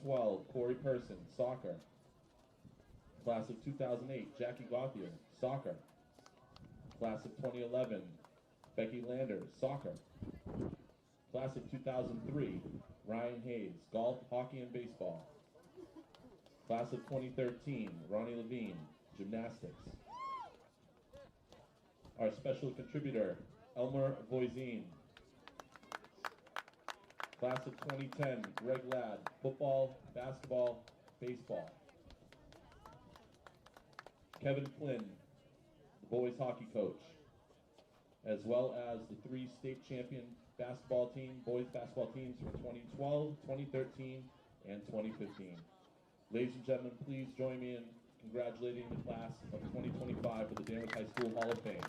2012, Corey Person, soccer. Class of 2008, Jackie Gauthier, soccer. Class of 2011, Becky Lander, soccer. Class of 2003, Ryan Hayes, golf, hockey, and baseball. Class of 2013, Ronnie Levine, gymnastics. Our special contributor, Elmer Voisin. Class of 2010, Greg Ladd, football, basketball, baseball. Kevin Flynn, the boys hockey coach, as well as the 3 state champion basketball team, boys basketball teams for 2012, 2013, and 2015. Ladies and gentlemen, please join me in congratulating the class of 2025 for the Danvers High School Hall of Fame.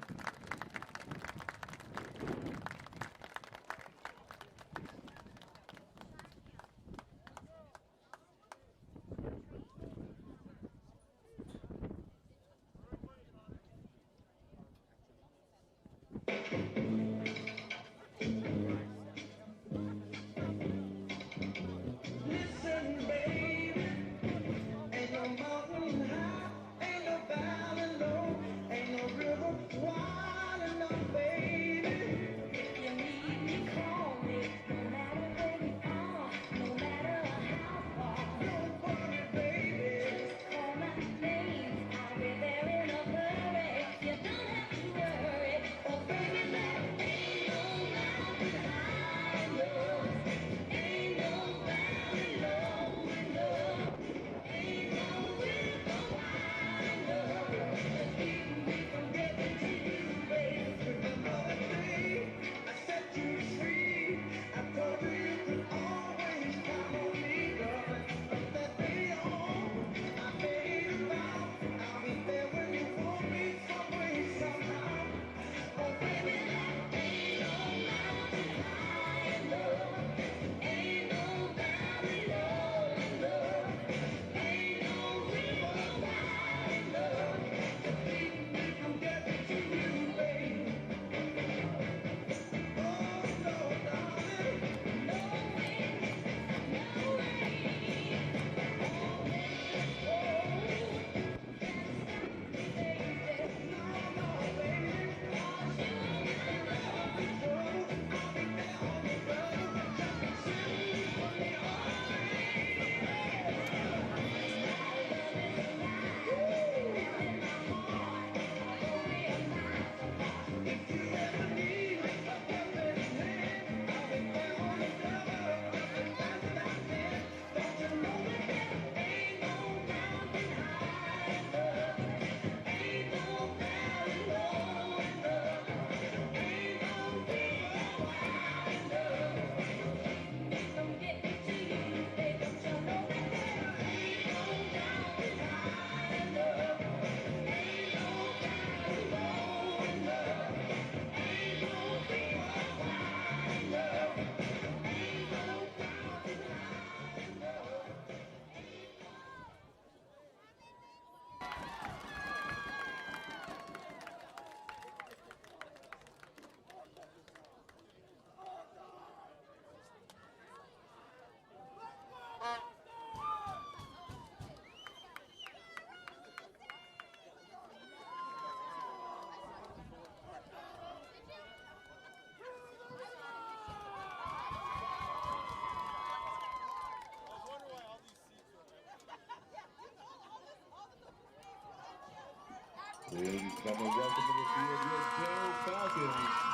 Ladies and gentlemen, welcome to the field, your Dale Falcons.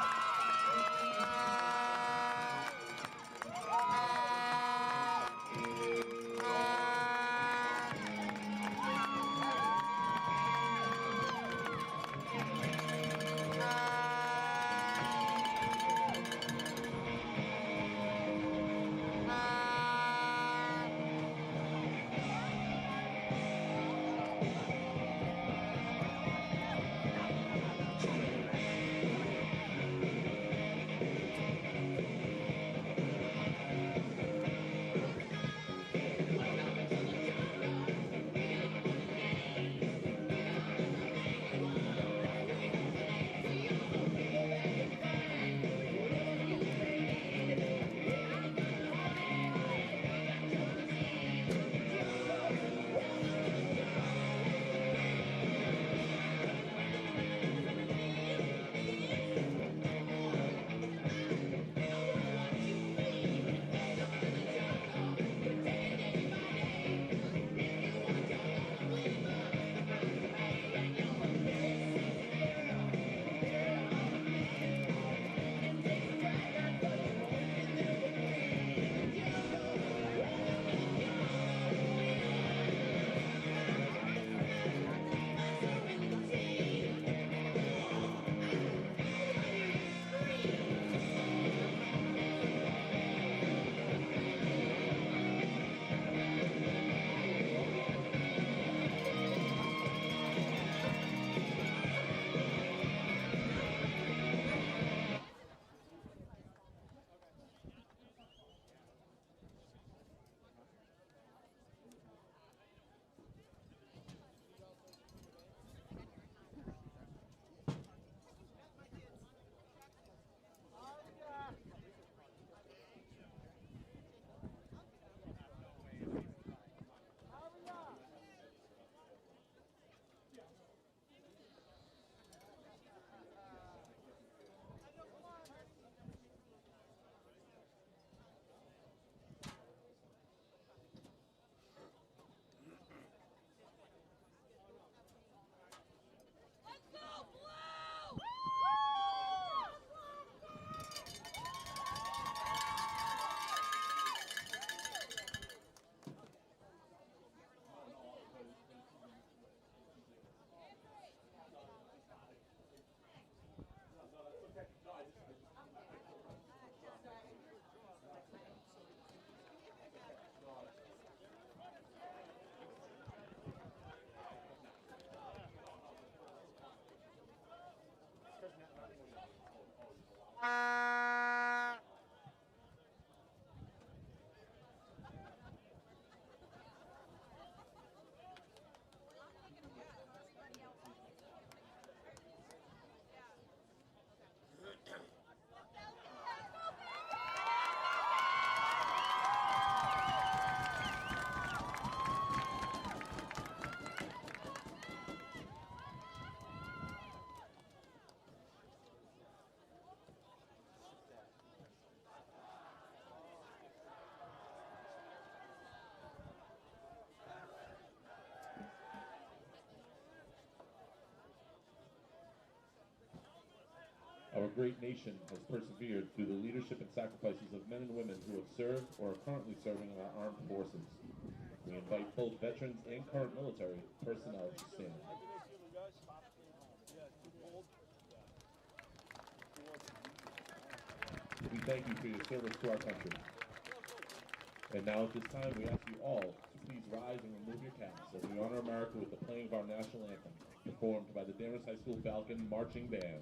great nation has persevered through the leadership and sacrifices of men and women who have served or are currently serving in our armed forces. We invite both veterans and current military personnel to stand. We thank you for your service to our country. And now at this time, we ask you all to please rise and remove your caps as we honor America with the playing of our national anthem, performed by the Danvers High School Falcon Marching Band.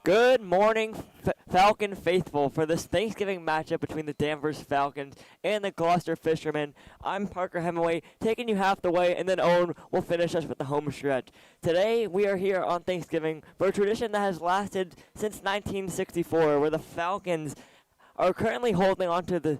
Good morning, Falcon faithful, for this Thanksgiving matchup between the Danvers Falcons and the Gloucester Fishermen. I'm Parker Hemingway, taking you half the way, and then Owen will finish us with the home stretch. Today, we are here on Thanksgiving for a tradition that has lasted since 1964, where the Falcons are currently holding on to the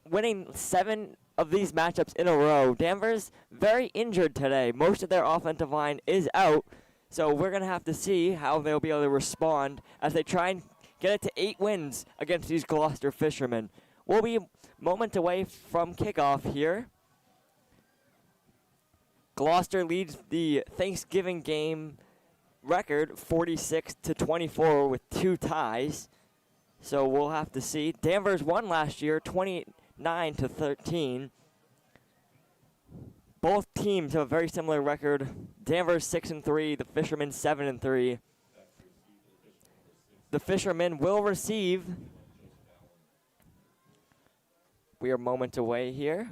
winning 7 of these matchups in a row. Danvers very injured today. Most of their offensive line is out. So we're going to have to see how they'll be able to respond as they try and get it to 8 wins against these Gloucester Fishermen. We'll be moments away from kickoff here. Gloucester leads the Thanksgiving game record 46-24 with 2 ties. So we'll have to see. Danvers won last year 29-13. Both teams have a very similar record. Danvers 6-3, the Fishermen 7-3. The Fishermen will receive. We are moments away here.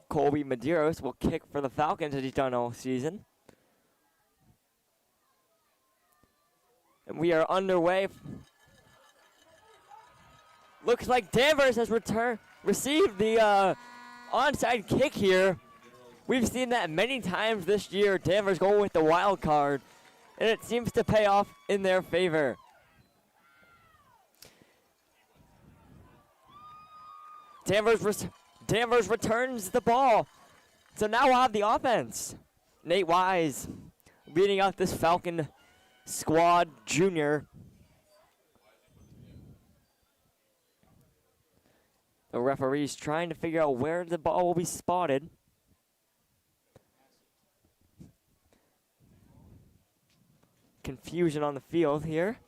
Colby Medeiros will kick for the Falcons as he's done all season. And we are underway. Looks like Danvers has received the onside kick here. We've seen that many times this year. Danvers going with the wild card, and it seems to pay off in their favor. Danvers returns the ball. So now we'll have the offense. Nate Wise leading out this Falcon squad junior. The referee's trying to figure out where the ball will be spotted. Confusion on the field here.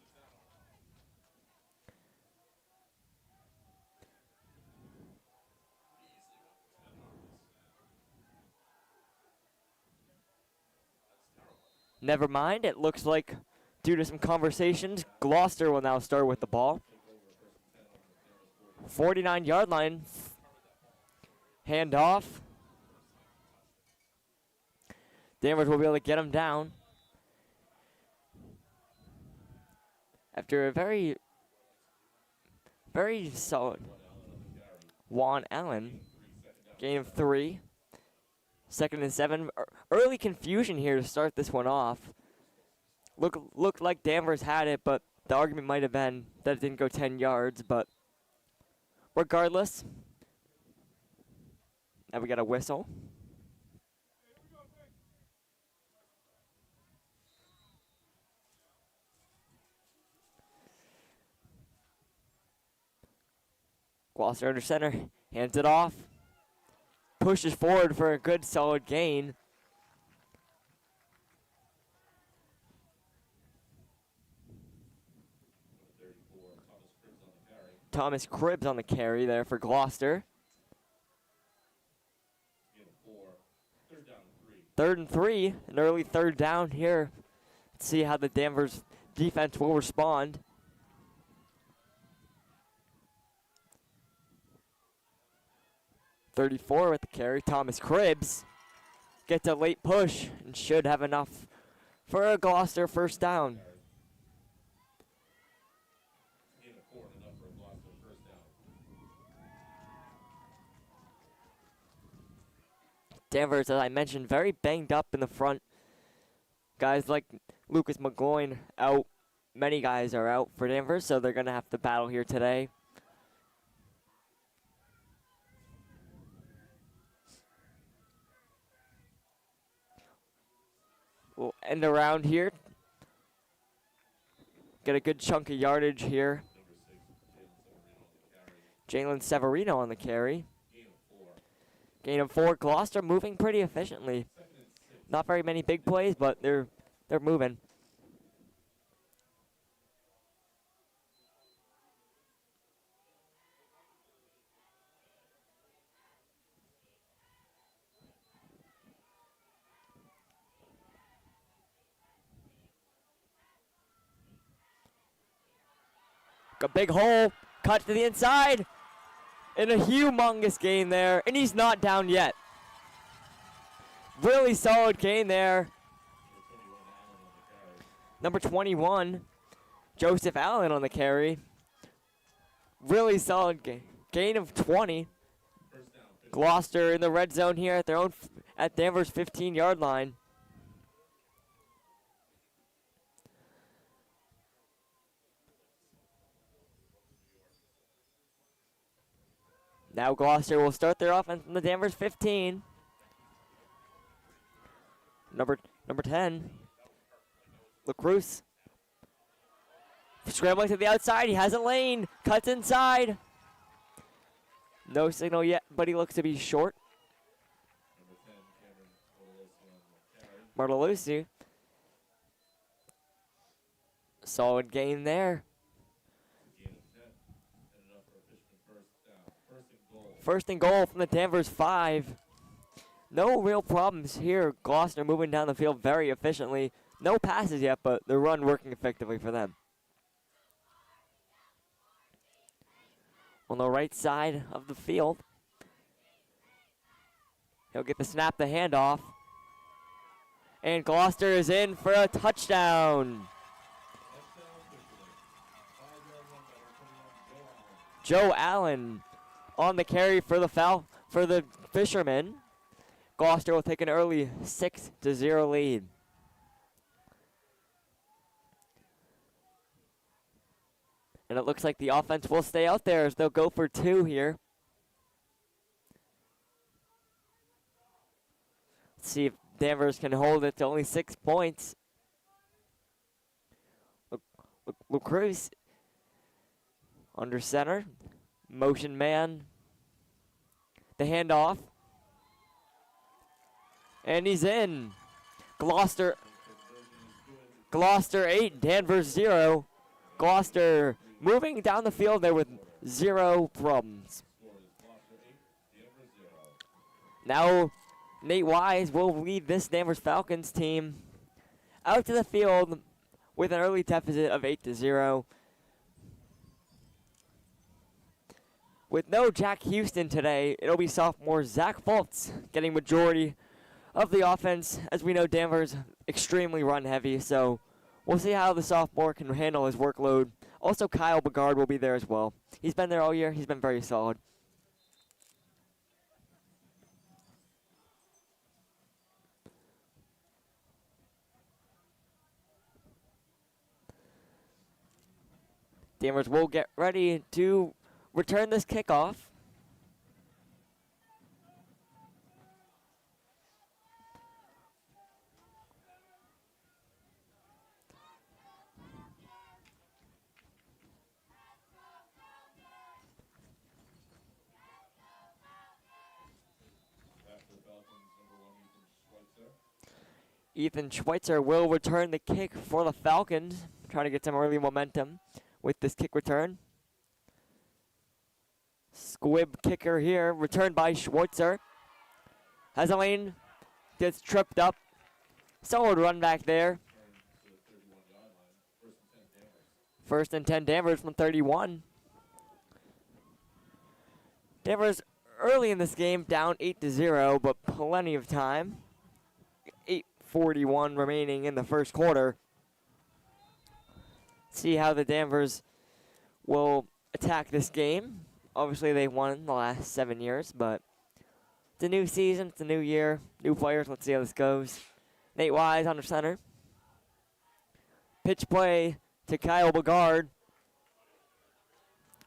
Never mind, it looks like due to some conversations, Gloucester will now start with the ball. 49-yard line. Hand off. Danvers will be able to get him down. After a very solid Juan Allen. Gain of 3. 2nd and 7. Early confusion here to start this one off. Looked like Danvers had it, but the argument might have been that it didn't go 10 yards, but regardless, now we got a whistle. Gloucester under center, hands it off. pushes forward for a good solid gain. Thomas Cribbs on the carry there for Gloucester. Third and 3, an early third down here. Let's see how the Danvers defense will respond. .34 with the carry. Thomas Cribbs gets a late push and should have enough for a Gloucester first down. Danvers, as I mentioned, very banged up in the front. Guys like Lucas McGloin out. Many guys are out for Danvers, so they're going to have to battle here today. We'll end around here. Get a good chunk of yardage here. Jalen Severino on the carry. Gain of 4. Gloucester moving pretty efficiently. Not very many big plays, but they're moving. A big hole, cut to the inside, and a humongous gain there, and he's not down yet. Really solid gain there. Number 21, Joseph Allen on the carry. Really solid gain of 20. Gloucester in the red zone here at at Danvers' 15-yard line. Now Gloucester will start their offense from the Danvers 15. Number 10, LaCruz. Scrambling to the outside, he has a lane, cuts inside. No signal yet, but he looks to be short. Martelucci. Solid gain there. First and goal from the Danvers 5. No real problems here. Gloucester moving down the field very efficiently. No passes yet, but the run working effectively for them. On the right side of the field, he'll get the snap, the handoff. And Gloucester is in for a touchdown. Joe Allen on the carry for the Fishermen. Gloucester will take an early 6-0 lead. And it looks like the offense will stay out there as they'll go for 2 here. Let's see if Danvers can hold it to only 6 points. LaCruz under center. Motion man. The handoff. And he's in. Gloucester 8, Danvers 0. Gloucester moving down the field there with 0 problems. Now Nate Wise will lead this Danvers Falcons team out to the field with an early deficit of 8-0. With no Jack Houston today, it'll be sophomore Zach Fultz getting majority of the offense. As we know, Danvers extremely run heavy, so we'll see how the sophomore can handle his workload. Also, Kyle Begard will be there as well. He's been there all year. He's been very solid. Danvers will get ready to return this kickoff. Ethan Schweitzer will return the kick for the Falcons, trying to get some early momentum with this kick return. Squib kicker here, returned by Schweitzer. Has a lane, gets tripped up. Solid run back there. First and 10 Danvers from 31. Danvers early in this game down 8-0, but plenty of time. 8:41 remaining in the first quarter. See how the Danvers will attack this game. Obviously, they won the last 7 years, but it's a new season, it's a new year, new players. Let's see how this goes. Nate Wise under center. Pitch play to Kyle Begard.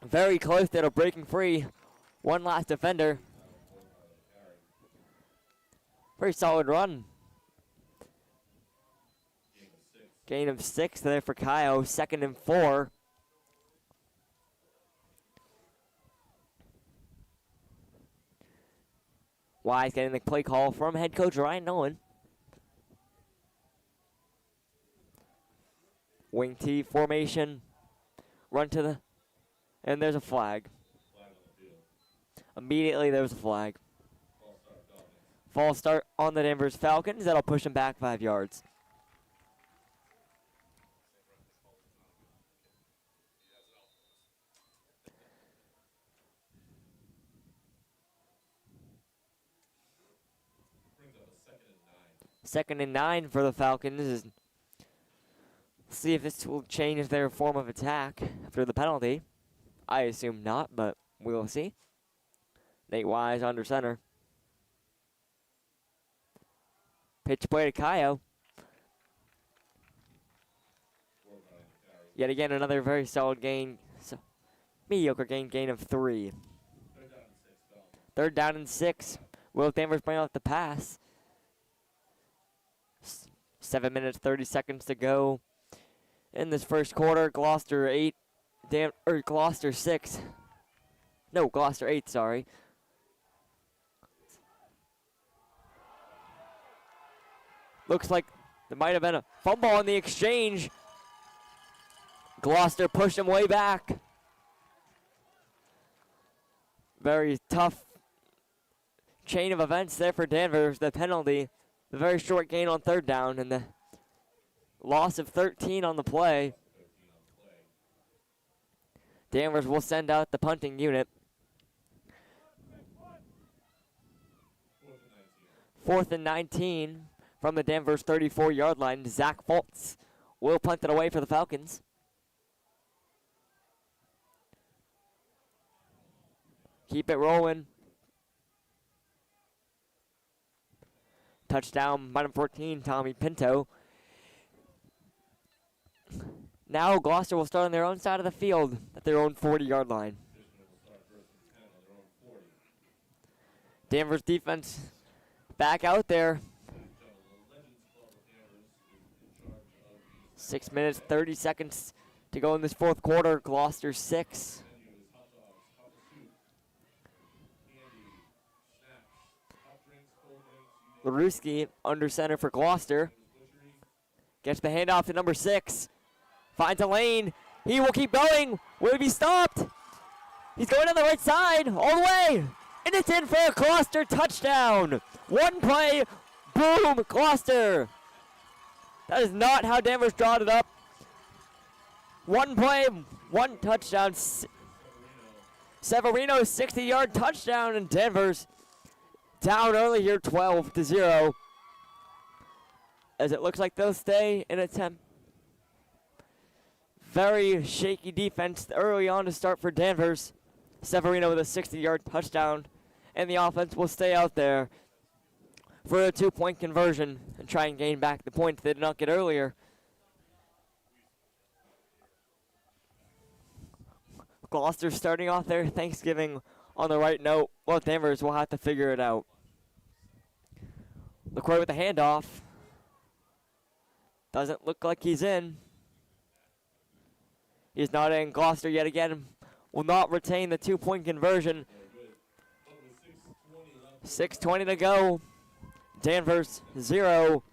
Very close there to breaking free. One last defender. Very solid run. Gain of 6 there for Kyle. 2nd and 4. Wise getting the play call from head coach Ryan Nolan. Wing T formation. Run to the... And there's a flag. Immediately there's a flag. False start on the Danvers Falcons. That'll push them back 5 yards. Second and 9 for the Falcons. See if this will change their form of attack after the penalty. I assume not, but we will see. Nate Wise under center. Pitch play to Kaio. Yet again, another very solid gain. So, mediocre gain of 3. Third down and 6. Will Danvers bring out the pass? 7 minutes, 30 seconds to go in this first quarter. Gloucester 8, Gloucester 6. No, Gloucester 8, sorry. Looks like there might have been a fumble on the exchange. Gloucester pushed him way back. Very tough chain of events there for Danvers. The penalty. The very short gain on third down and the loss of 13 on the play. Danvers will send out the punting unit. 4th and 19 from the Danvers 34-yard line. Zach Foltz will punt it away for the Falcons. Keep it rolling. Touchdown, bottom 14, Tommy Pinto. Now Gloucester will start on their own side of the field at their own 40-yard line. Danvers defense back out there. 6 minutes, 30 seconds to go in this fourth quarter. Gloucester 6. Laruski under center for Gloucester. Gets the handoff to number 6. Finds a lane. He will keep going. Will he be stopped? He's going on the right side all the way. And it's in for a Gloucester touchdown. One play. Boom. Gloucester. That is not how Danvers drawed it up. One play. One touchdown. Severino 60-yard touchdown in Danvers. Down early here, 12-0. As it looks like they'll stay in attempt. Very shaky defense early on to start for Danvers. Severino with a 60-yard touchdown. And the offense will stay out there for a 2-point conversion and try and gain back the points they did not get earlier. Gloucester starting off their Thanksgiving on the right note. Well, Danvers will have to figure it out. LaCroix with the handoff. Doesn't look like he's in. He's not in. Gloucester yet again will not retain the 2-point conversion. 6:20 to go. Danvers 0.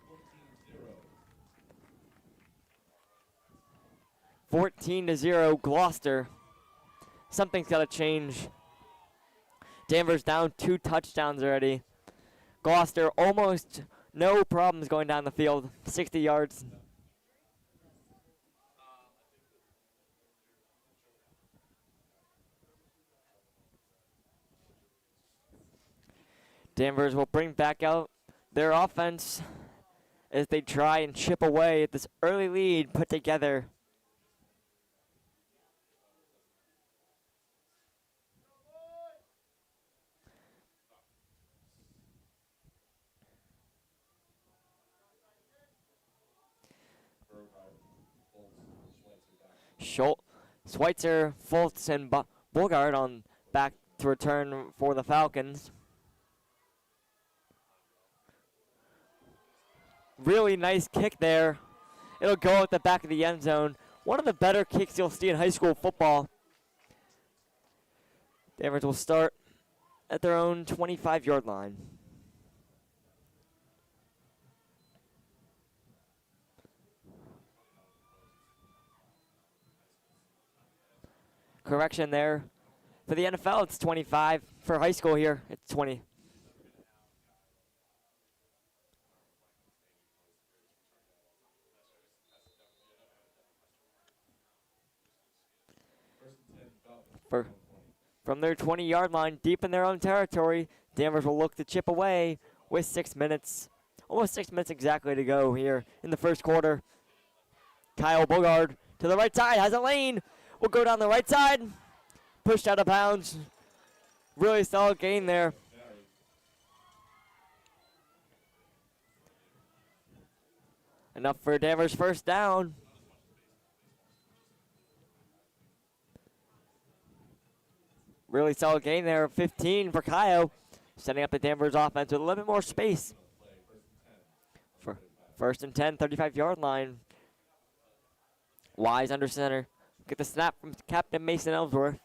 14-0 Gloucester. Something's got to change. Danvers down 2 touchdowns already. Gloucester almost no problems going down the field, 60 yards. Danvers will bring back out their offense as they try and chip away at this early lead put together. Schweitzer, Fultz, and Bogart on back to return for the Falcons. Really nice kick there. It'll go at the back of the end zone. One of the better kicks you'll see in high school football. Danvers will start at their own 25-yard line. Correction there. For the NFL, it's 25. For high school here, it's 20. From their 20-yard line, deep in their own territory, Danvers will look to chip away with 6 minutes. Almost 6 minutes exactly to go here in the first quarter. Kyle Bogard to the right side, has a lane. Will go down the right side. Pushed out of bounds. Really solid gain there. Enough for Danvers' first down. Really solid gain there, 15 for Kyle. Setting up the Danvers offense with a little bit more space. For first and 10, 35-yard line. Wise under center. Get the snap from Captain Mason Ellsworth.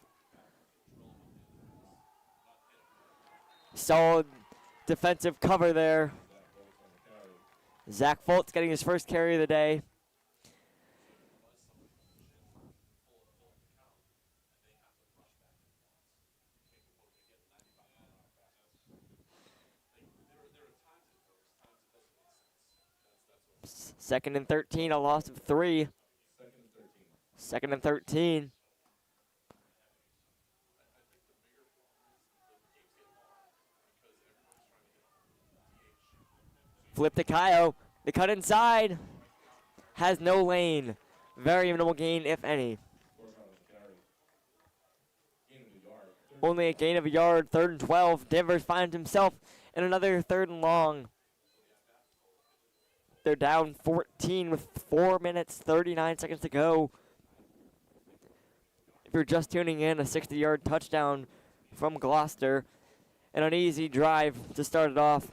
Solid defensive cover there. Zach Fultz getting his first carry of the day. Second and 13, a loss of 3. Second and 13. Flip to Kyle. They cut inside. Has no lane. Very minimal gain, if any. Only a gain of a yard, 3rd and 12. Danvers finds himself in another 3rd and long. They're down 14 with 4 minutes, 39 seconds to go. If you're just tuning in, a 60-yard touchdown from Gloucester and an easy drive to start it off.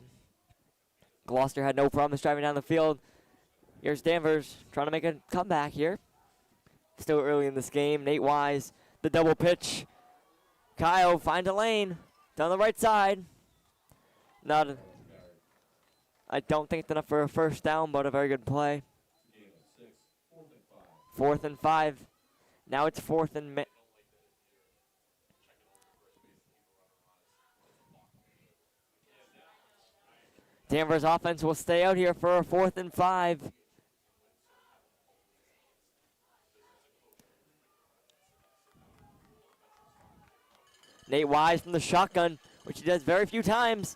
Gloucester had no problems driving down the field. Here's Danvers trying to make a comeback here. Still early in this game. Nate Wise, the double pitch. Kyle finds a lane down the right side. I don't think it's enough for a first down, but a very good play. 4th and 5. Now it's 4th and Danvers offense will stay out here for a 4th and 5. Nate Wise from the shotgun, which he does very few times.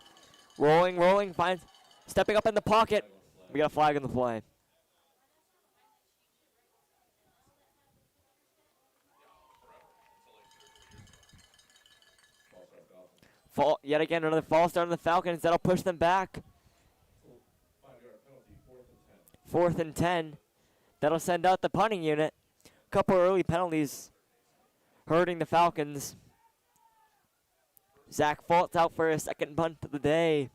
Rolling, finds, stepping up in the pocket. We got a flag on the play. Yet again, another false start on the Falcons. That'll push them back. 4th and 10. That'll send out the punting unit. A couple early penalties hurting the Falcons. Zach Fultz out for a second punt of the day.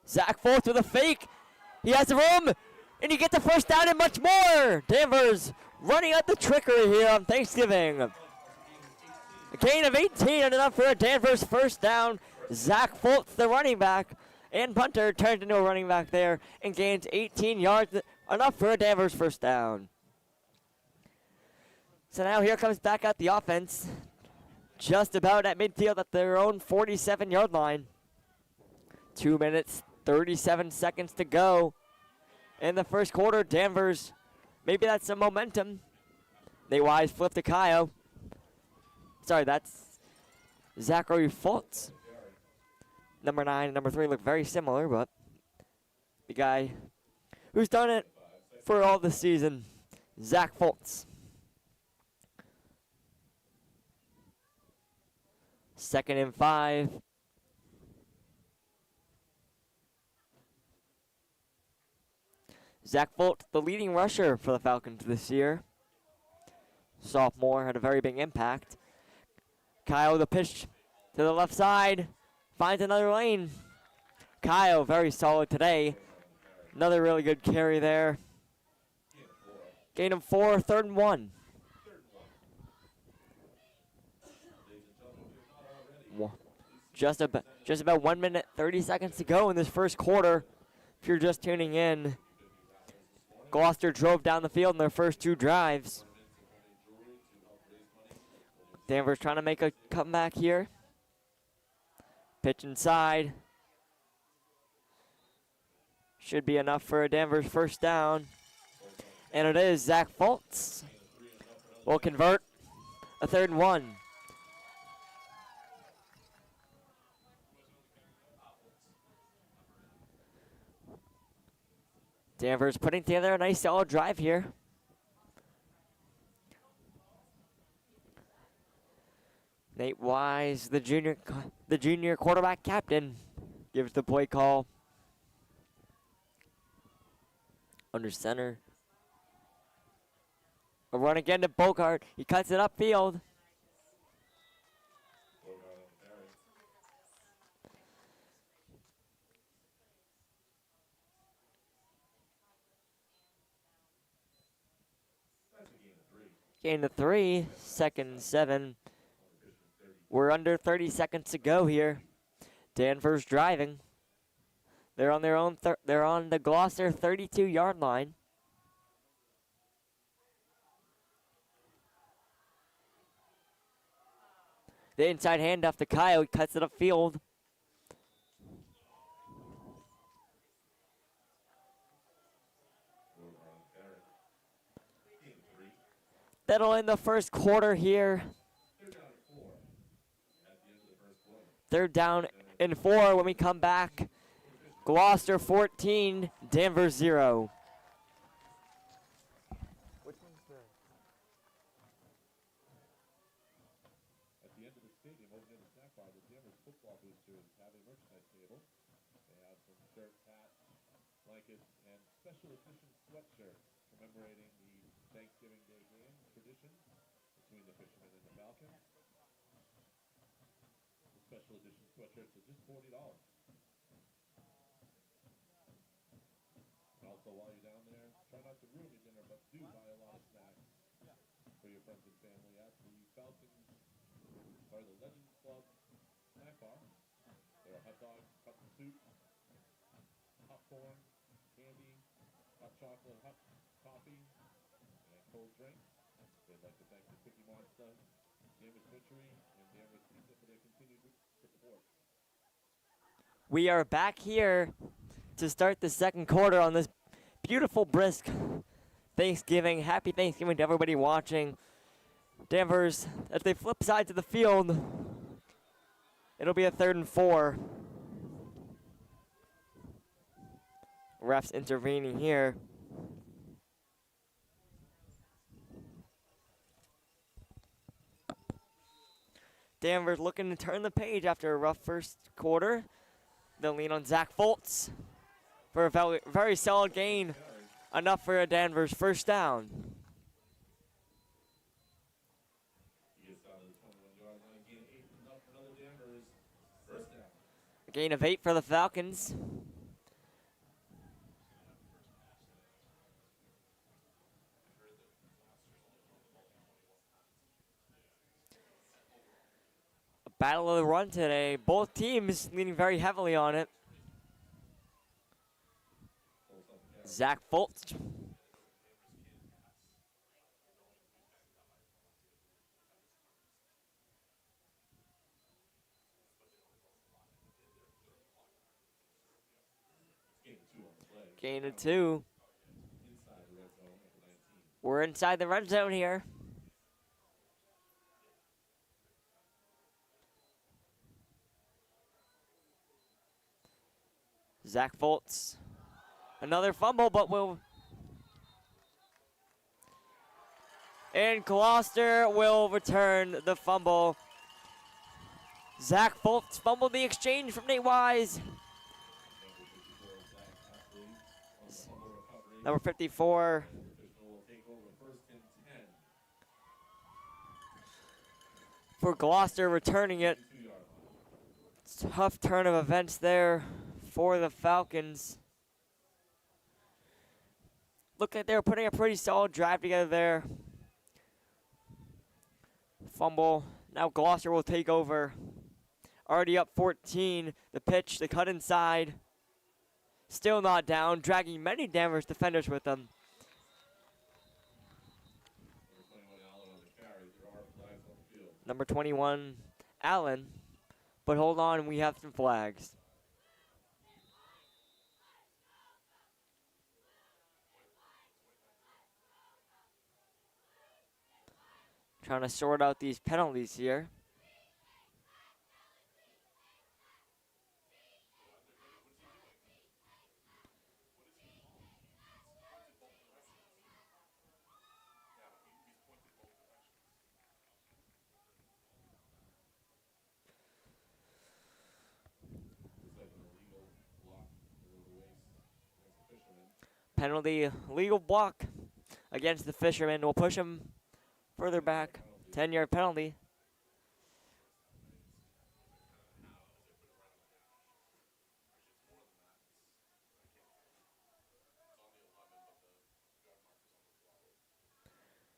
Zach Fultz with a fake. He has the room, and you get the first down and much more. Danvers running out the trickery here on Thanksgiving. A gain of 18 and enough for a Danvers first down. Zach Fultz, the running back, And punter turns into a running back there and gains 18 yards, enough for a Danvers first down. So now here comes back out the offense, just about at midfield at their own 47-yard line. 2 minutes, 37 seconds to go in the first quarter. Danvers, maybe that's some momentum. Nate Wise flip to Kyle. Sorry, that's Zachary Fultz. Number 9 and number 3 look very similar, but the guy who's done it for all the season, Zach Fultz. 2nd and 5. Zach Fultz, the leading rusher for the Falcons this year. Sophomore, had a very big impact. Kyle, the pitch to the left side, finds another lane. Kyle, very solid today. Another really good carry there. Gain of 4, 3rd and 1. Just about 1 minute, 30 seconds to go in this first quarter. If you're just tuning in, Gloucester drove down the field in their first 2 drives. Danvers trying to make a comeback here. Pitch inside. Should be enough for a Danvers first down. And it is. Zach Fultz will convert a 3rd and 1. Danvers putting together a nice solid drive here. Nate Wise, the junior quarterback captain, gives the play call. Under center. A run again to Bogart. He cuts it upfield. Gain to 3, 2nd and 7. We're under 30 seconds to go here. Danvers driving. They're on their own. They're on the Gloucester 32-yard line. The inside handoff to Kyle. He cuts it upfield. That'll end the first quarter here. 3rd down and 4 when we come back. Gloucester 14, Danvers 0. At the end of the stadium, over near the snack bar, the Danvers football boosters have a merchandise table. They have some shirts, hats, blankets, and special edition sweatshirts commemorating the Thanksgiving Day game tradition between the Fishermen and the Falcons. The special edition sweatshirts are just $40. Also, while you're down there, try not to ruin your dinner, but do buy a lot of snacks for your friends and family at the Falcons, or the Legends Club snack bar. There are hot dogs, cup of soup, popcorn, candy, hot chocolate, hot coffee, and cold drinks. They'd like to thank the Cookie Monster, Danvers Butchery, and Danvers Pizza for their continued support. We are back here to start the second quarter on this beautiful, brisk Thanksgiving. Happy Thanksgiving to everybody watching. Danvers, as they flip sides of the field, it'll be a 3rd and 4. Refs intervening here. Danvers looking to turn the page after a rough first quarter. They'll lean on Zach Fultz for a very solid gain. Enough for a Danvers first down. A gain of 8 for the Falcons. A battle of the run today. Both teams leaning very heavily on it. Zach Fultz. Gain of 2. We're inside the red zone here. Zach Fultz. Another fumble, but will. And Gloucester will return the fumble. Zach Fultz fumbled the exchange from Nate Wise. Number 54. For Gloucester returning it. Tough turn of events there for the Falcons. Look like they're putting a pretty solid drive together there. Fumble. Now Gloucester will take over. Already up 14. The pitch, the cut inside. Still not down, dragging many Danvers defenders with them. Number 21, Allen. But hold on, we have some flags. Trying to sort out these penalties here. Penalty, legal block against the Fisherman. Will push him further back. 10-yard penalty.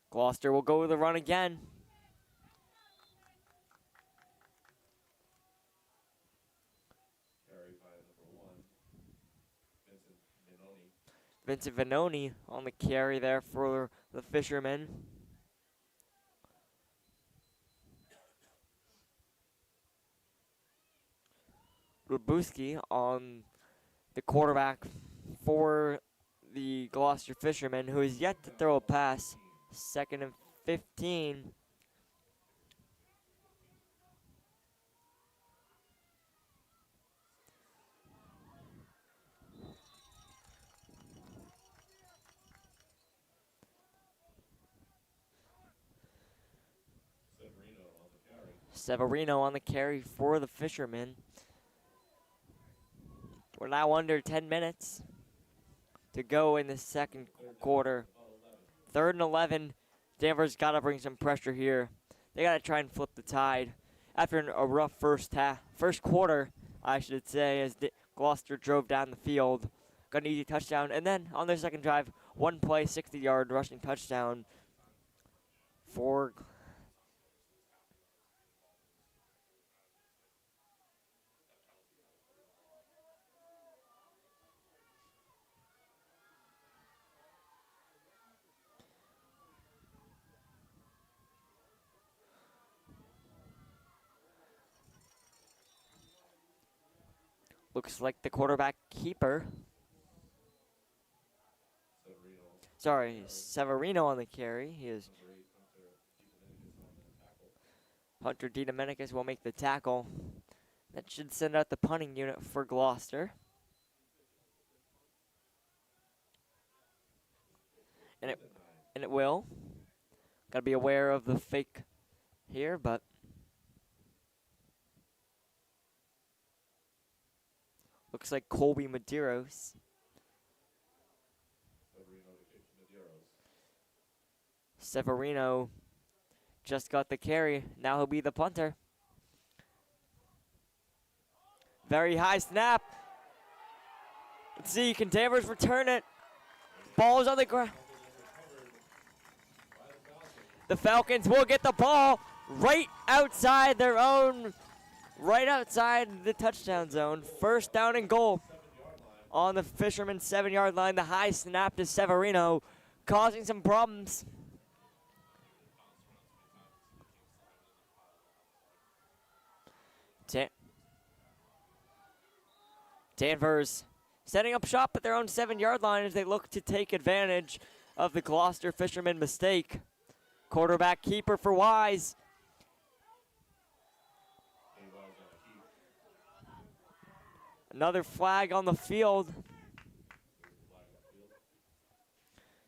Gloucester will go with the run again. Vincent Venoni on the carry there for the Fishermen. Lubuski on the quarterback for the Gloucester Fishermen, who is yet to throw a pass. 2nd and 15. Severino on the carry for the Fishermen. We're now under 10 minutes to go in the second quarter. 3rd and 11. Danvers got to bring some pressure here. They got to try and flip the tide. After a rough first quarter, I should say, as Gloucester drove down the field. Got an easy touchdown. And then on their second drive, one play, 60-yard rushing touchdown for looks like the quarterback keeper. Severino on the carry. He is Hunter DiDomenicus will make the tackle. That should send out the punting unit for Gloucester. And it will. Gotta be aware of the fake here, but looks like Colby Medeiros. Severino just got the carry. Now he'll be the punter. Very high snap. Let's see, can Danvers return it? Ball's on the ground. The Falcons will get the ball right outside their own, right outside the touchdown zone. 1st down and goal. on the Fisherman's 7-yard line. The high snap to Severino, causing some problems. Danvers setting up shop at their own 7-yard line as they look to take advantage of the Gloucester Fisherman mistake. Quarterback keeper for Wise. Another flag on the field.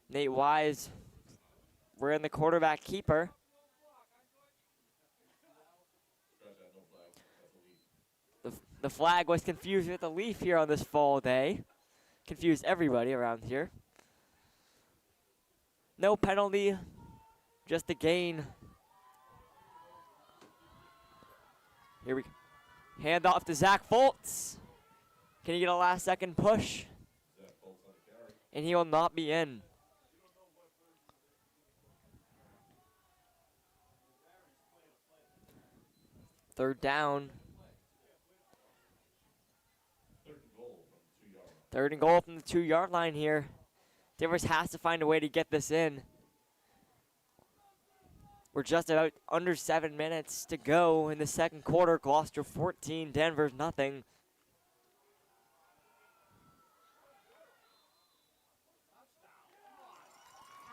Nate Wise, we're in the quarterback keeper. The flag was confused with a leaf here on this fall day. Confused everybody around here. No penalty, just a gain. Here we hand off to Zach Foltz. Can he get a last second push? And he will not be in. Third down. Third and goal from the 2-yard line here. Danvers has to find a way to get this in. We're just about under 7 minutes to go in the second quarter. Gloucester 14, Danvers nothing.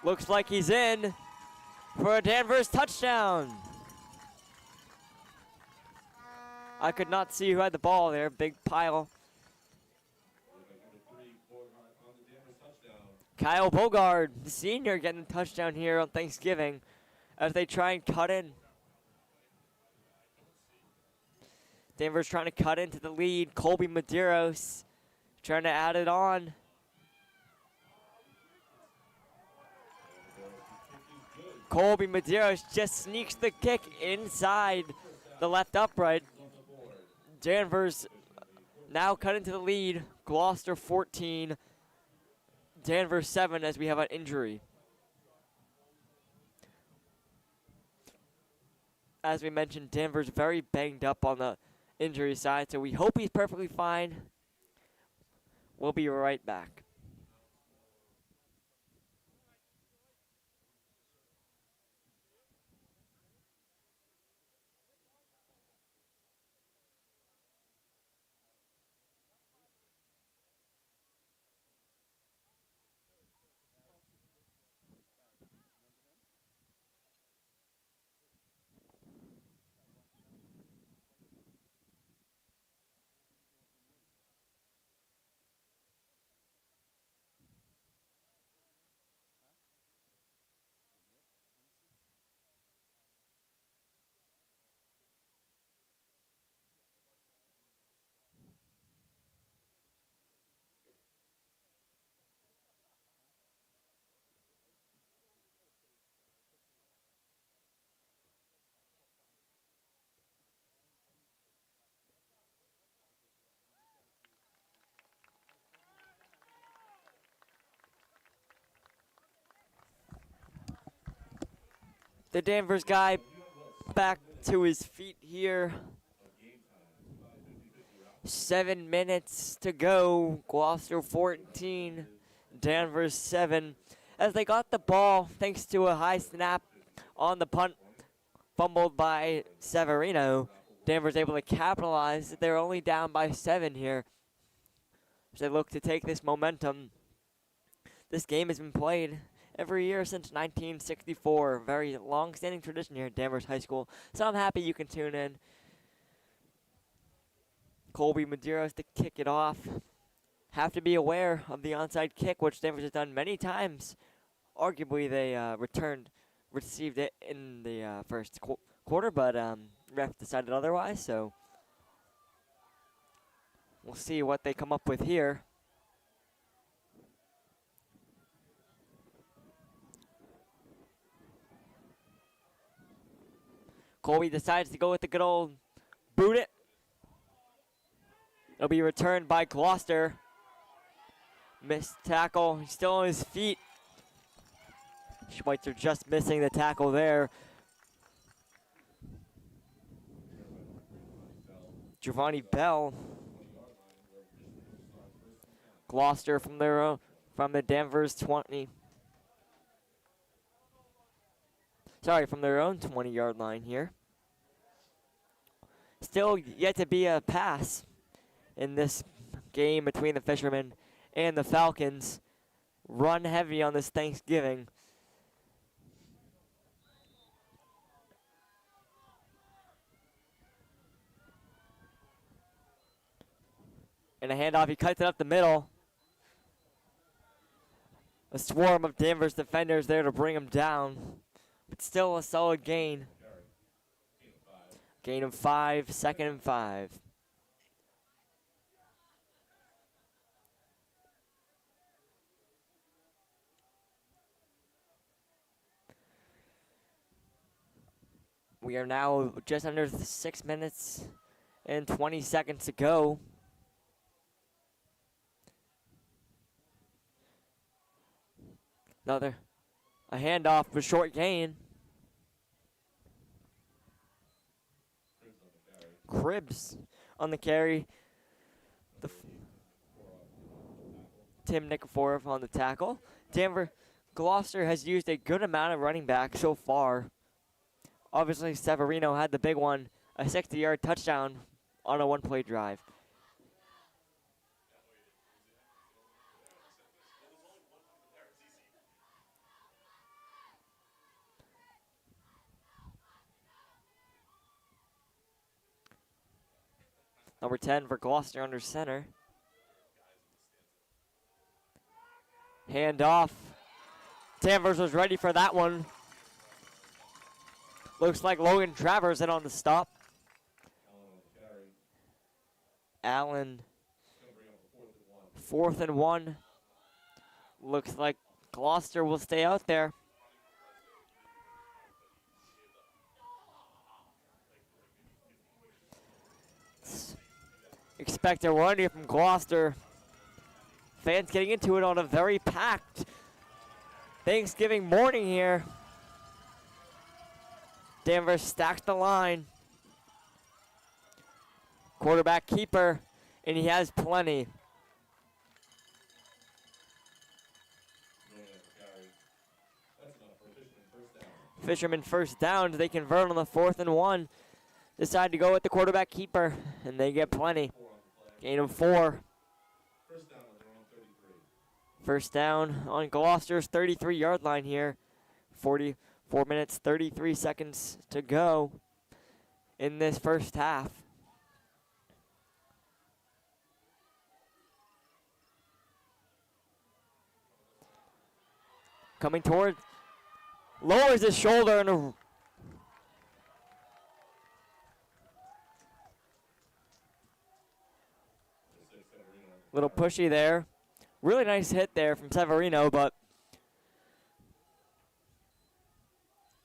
Looks like he's in for a Danvers touchdown. I could not see who had the ball there. Big pile. Kyle Bogard, the senior, getting a touchdown here on Thanksgiving as they try and cut in. Danvers trying to cut into the lead. Colby Medeiros trying to add it on. Colby Medeiros just sneaks the kick inside the left upright. Danvers now cut into the lead. Gloucester 14. Danvers 7 as we have an injury. As we mentioned, Danvers very banged up on the injury side, so we hope he's perfectly fine. We'll be right back. The Danvers guy back to his feet here. 7 minutes to go. Gloucester 14, Danvers 7. As they got the ball, thanks to a high snap on the punt, fumbled by Severino, Danvers able to capitalize. They're only down by 7 here. As they look to take this momentum. This game has been played every year since 1964. Very long-standing tradition here at Danvers High School. So I'm happy you can tune in. Colby Medeiros to kick it off. Have to be aware of the onside kick, which Danvers has done many times. Arguably, they received it in the first quarter, but ref decided otherwise. So we'll see what they come up with here. Colby decides to go with the good old boot it. It'll be returned by Gloucester. Missed tackle. He's still on his feet. Schweitzer just missing the tackle there. Giovanni Bell Gloucester from the Danvers 20. Sorry, from their own 20-yard line here. Still yet to be a pass in this game between the Fishermen and the Falcons. Run heavy on this Thanksgiving. And a handoff, he cuts it up the middle. A swarm of Danvers defenders there to bring him down. But still a solid gain. Gain of 5, 2nd and 5. We are now just under 6 minutes and 20 seconds to go. A handoff with short gain. Cribbs on the carry. Tim Nikiforov on the tackle. Gloucester has used a good amount of running back so far. Obviously, Severino had the big one, a 60-yard touchdown on a one-play drive. Number 10 for Gloucester under center. Hand off. Danvers was ready for that one. Looks like Logan Travers in on the stop. Allen. 4th and 1. Looks like Gloucester will stay out there. Expect a run here from Gloucester. Fans getting into it on a very packed Thanksgiving morning here. Danvers stacks the line. Quarterback keeper, and he has plenty. Fishermen first down. They convert on the 4th and 1. Decide to go with the quarterback keeper, and they get plenty. Gain of 4. First down on Gloucester's 33-yard line here. 44 minutes, 33 seconds to go in this first half. Coming toward, lowers his shoulder and a little pushy there. Really nice hit there from Severino, but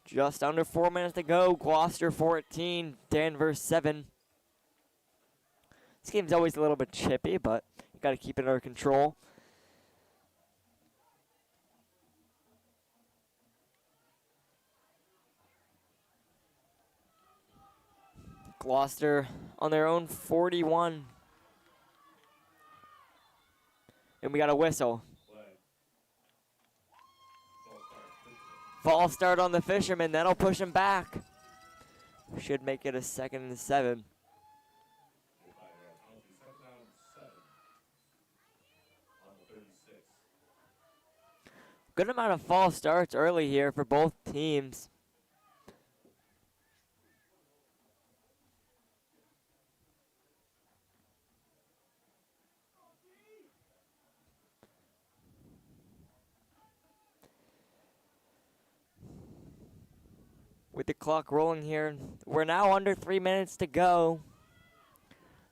just under 4 minutes to go. Gloucester 14, Danvers 7. This game's always a little bit chippy, but you got to keep it under control. Gloucester on their own 41. And we got a whistle. False start on the Fishermen. That'll push him back. Should make it a 2nd and 7. Good amount of false starts early here for both teams. With the clock rolling here, we're now under 3 minutes to go.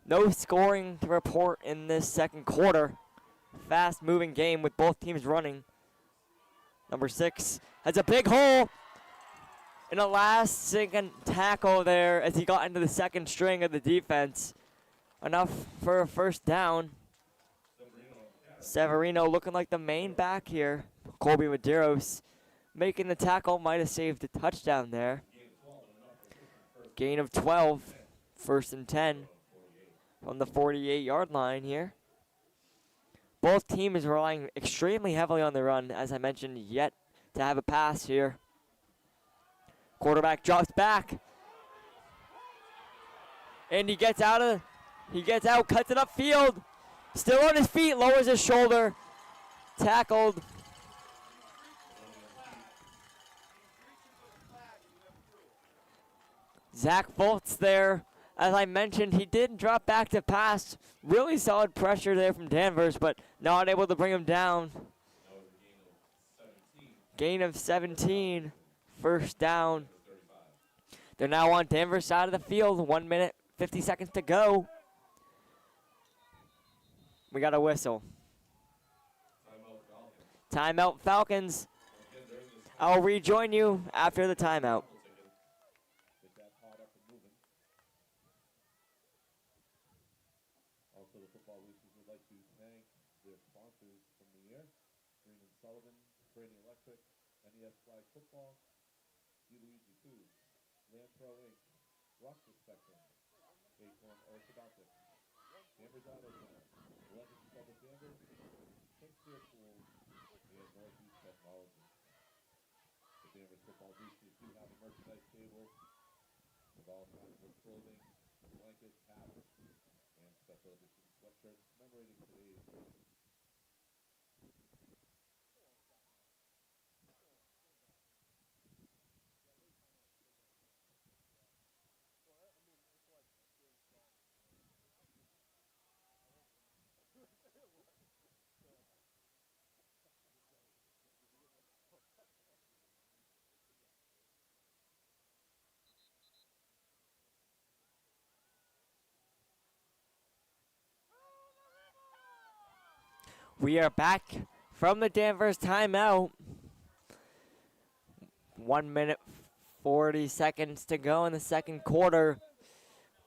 No scoring to report in this second quarter. Fast-moving game with both teams running. Number 6 has a big hole. In a last-second tackle there as he got into the second string of the defense. Enough for a first down. Severino looking like the main back here. Colby Medeiros making the tackle, might have saved a touchdown there. Gain of 12, 1st and 10 from the 48-yard line here. Both teams relying extremely heavily on the run, as I mentioned, yet to have a pass here. Quarterback drops back. And he gets out, cuts it upfield. Still on his feet, lowers his shoulder. Tackled. Zach Volts there. As I mentioned, he did drop back to pass. Really solid pressure there from Danvers, but not able to bring him down. Gain of 17. First down. They're now on Danvers' side of the field. 1 minute, 50 seconds to go. We got a whistle. Timeout Falcons. I'll rejoin you after the timeout. Football, Luigi Foods, Lantro Inc., Gloucester Spectrum, Acorn Orthodontics, Danvers Auto Center, Legends Public Danvers, Shakespeare Schools, and Northeast Technology. The Danvers football boosters do have a merchandise table with all kinds of clothing, blankets, hats, and special edition sweatshirts commemorating today's race. We are back from the Danvers timeout. 1 minute, 40 seconds to go in the second quarter.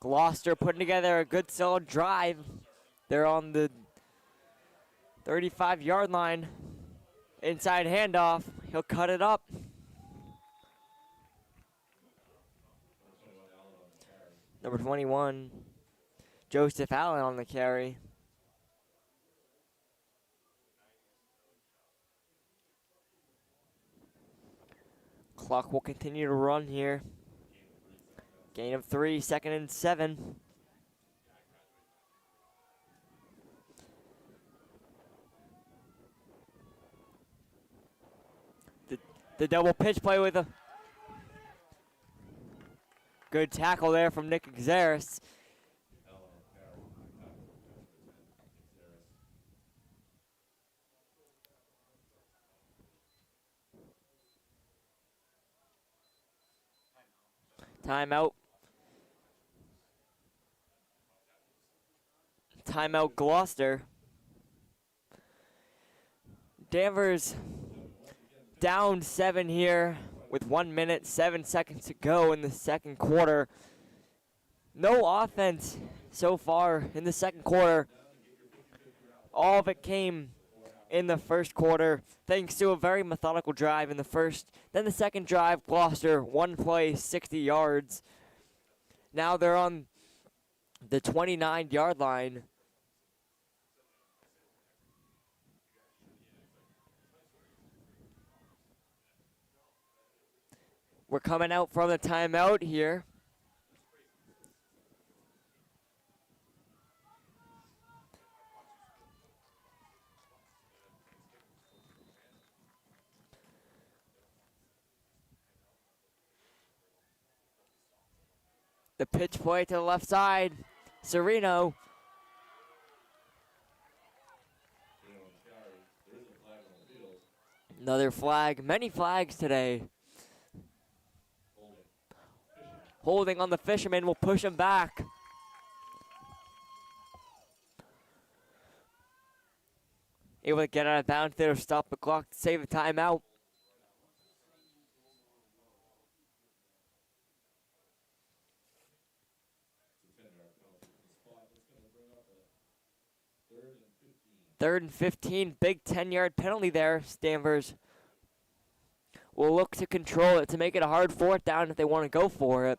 Gloucester putting together a good solid drive. They're on the 35-yard line. Inside handoff. He'll cut it up. Number 21, Joseph Allen on the carry. Clock will continue to run here. Gain of 3, 2nd and 7. The double pitch play with a good tackle there from Nick Xeris. Timeout. Timeout Gloucester. Danvers down 7 here with 1 minute, 7 seconds to go in the second quarter. No offense so far in the second quarter. All of it came in the first quarter, thanks to a very methodical drive in the first. Then the second drive, Gloucester, one play, 60 yards. Now they're on the 29-yard line. We're coming out from the timeout here. The pitch play to the left side. Sereno. Another flag. Many flags today. Holding on the fisherman will push him back. Able to get out of bounds there, stop the clock to save a timeout. Third and 15, big 10-yard penalty there. Danvers will look to control it to make it a hard fourth down if they want to go for it.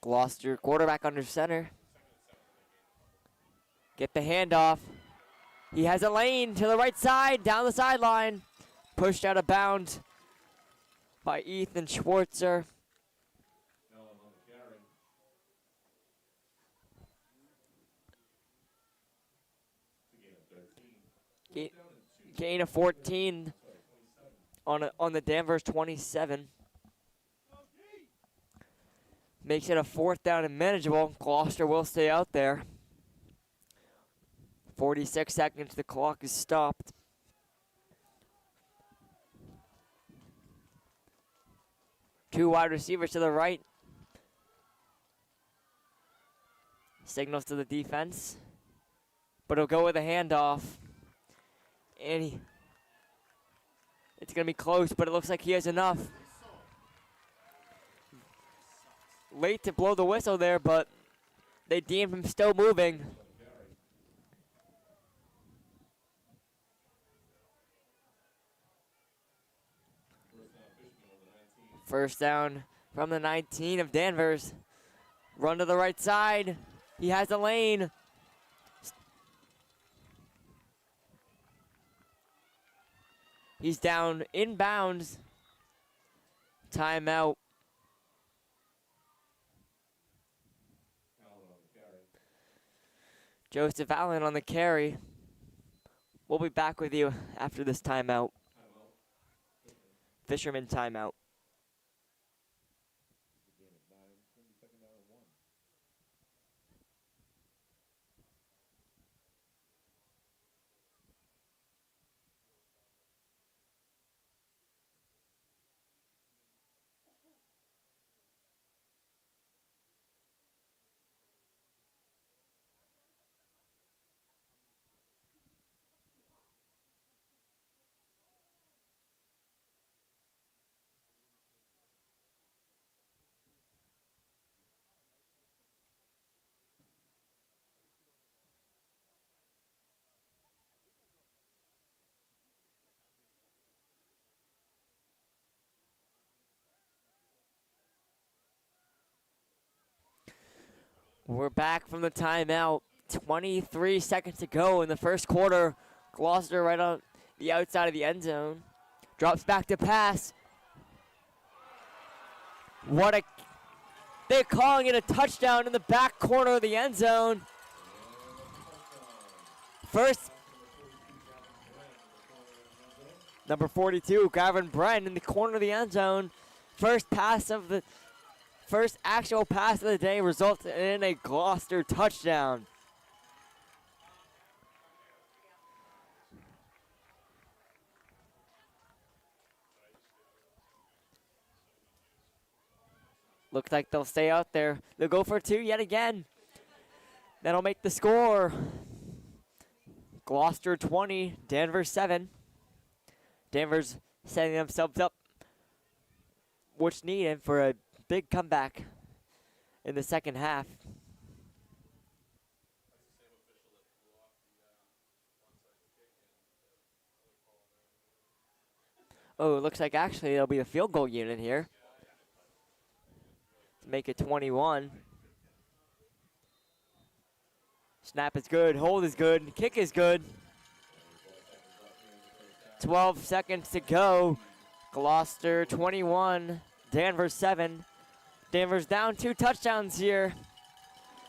Gloucester quarterback under center. Get the handoff. He has a lane to the right side, down the sideline. Pushed out of bounds by Ethan Schwartzer. Gain of 14 on the Danvers 27. Makes it a 4th down and manageable. Gloucester will stay out there. 46 seconds, the clock is stopped. Two wide receivers to the right. Signals to the defense. But he'll go with a handoff. And it's going to be close, but it looks like he has enough. Late to blow the whistle there, but they deemed him still moving. First down from the 19 of Danvers. Run to the right side. He has a lane. He's down inbounds. Timeout. Joseph Allen on the carry. We'll be back with you after this timeout. Fisherman timeout. We're back from the timeout. 23 seconds to go in the first quarter. Gloucester right on the outside of the end zone. Drops back to pass. They're calling it a touchdown in the back corner of the end zone. First, number 42, Gavin Bren in the corner of the end zone. First actual pass of the day results in a Gloucester touchdown. Looks like they'll stay out there. They'll go for two yet again. That'll make the score. Gloucester 20, Danvers 7. Danvers setting themselves up, which needed for a big comeback in the second half. Oh, it looks like actually it'll be a field goal unit here to make it 21. Snap is good, hold is good, kick is good. 12 seconds to go. Gloucester 21, Danvers 7. Danvers down 2 touchdowns here.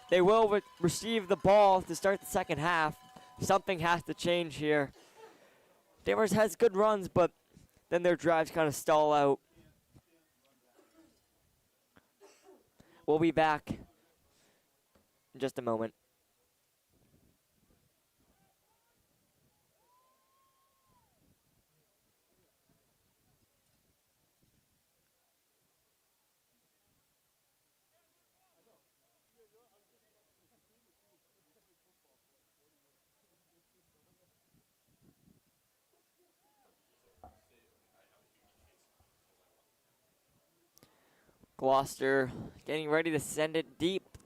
They will receive the ball to start the second half. Something has to change here. Danvers has good runs, but then their drives kind of stall out. We'll be back in just a moment. Gloucester getting ready to send it deep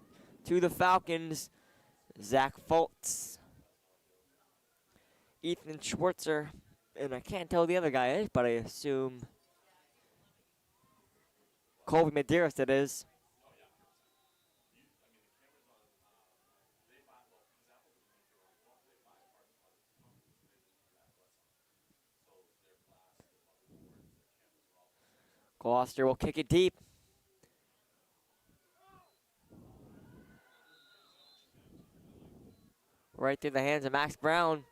to the Falcons. Zach Fultz, Ethan Schwartzer, and I can't tell who the other guy is, but I assume Colby Medeiros it is. Gloucester will kick it deep. Right through the hands of Max Brown.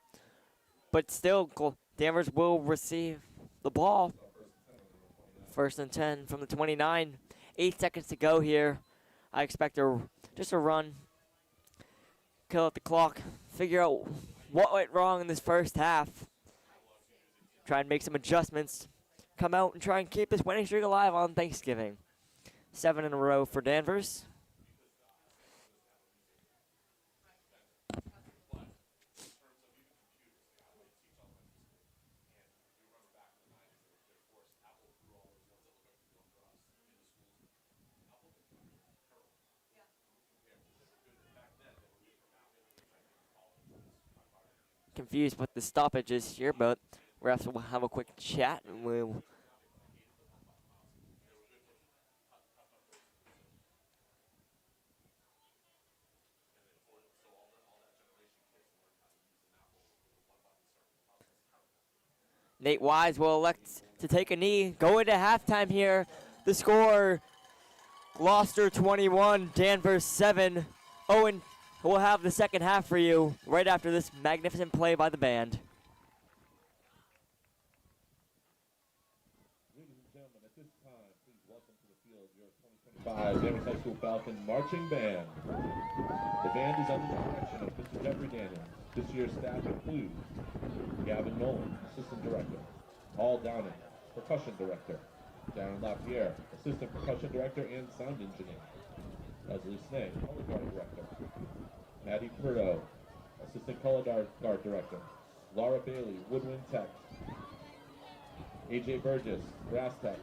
But still, Danvers will receive the ball. 1st and 10 from the 29. 8 seconds to go here. I expect just a run. Kill out the clock. Figure out what went wrong in this first half. Try and make some adjustments. Come out and try and keep this winning streak alive on Thanksgiving. 7 in a row for Danvers. Confused with the stoppages here, but refs will have a quick chat and we'll Nate Wise will elect to take a knee. Go into halftime here. The score, Gloucester 21, Danvers 7. Owen will have the second half for you right after this magnificent play by the band. Ladies and gentlemen, at this time, please welcome to the field your 2025 Danvers High School Falcon Marching Band. The band is under the direction of Mr. Jeffrey Daniels. This year's staff includes Gavin Nolan, Assistant Director. Paul Downing, Percussion Director. Darren LaPierre, Assistant Percussion Director and Sound Engineer. Leslie Snay, Color Guard Director. Maddie Purdo, Assistant Color Guard Director. Laura Bailey, Woodwind Tech. AJ Burgess, Brass Tech.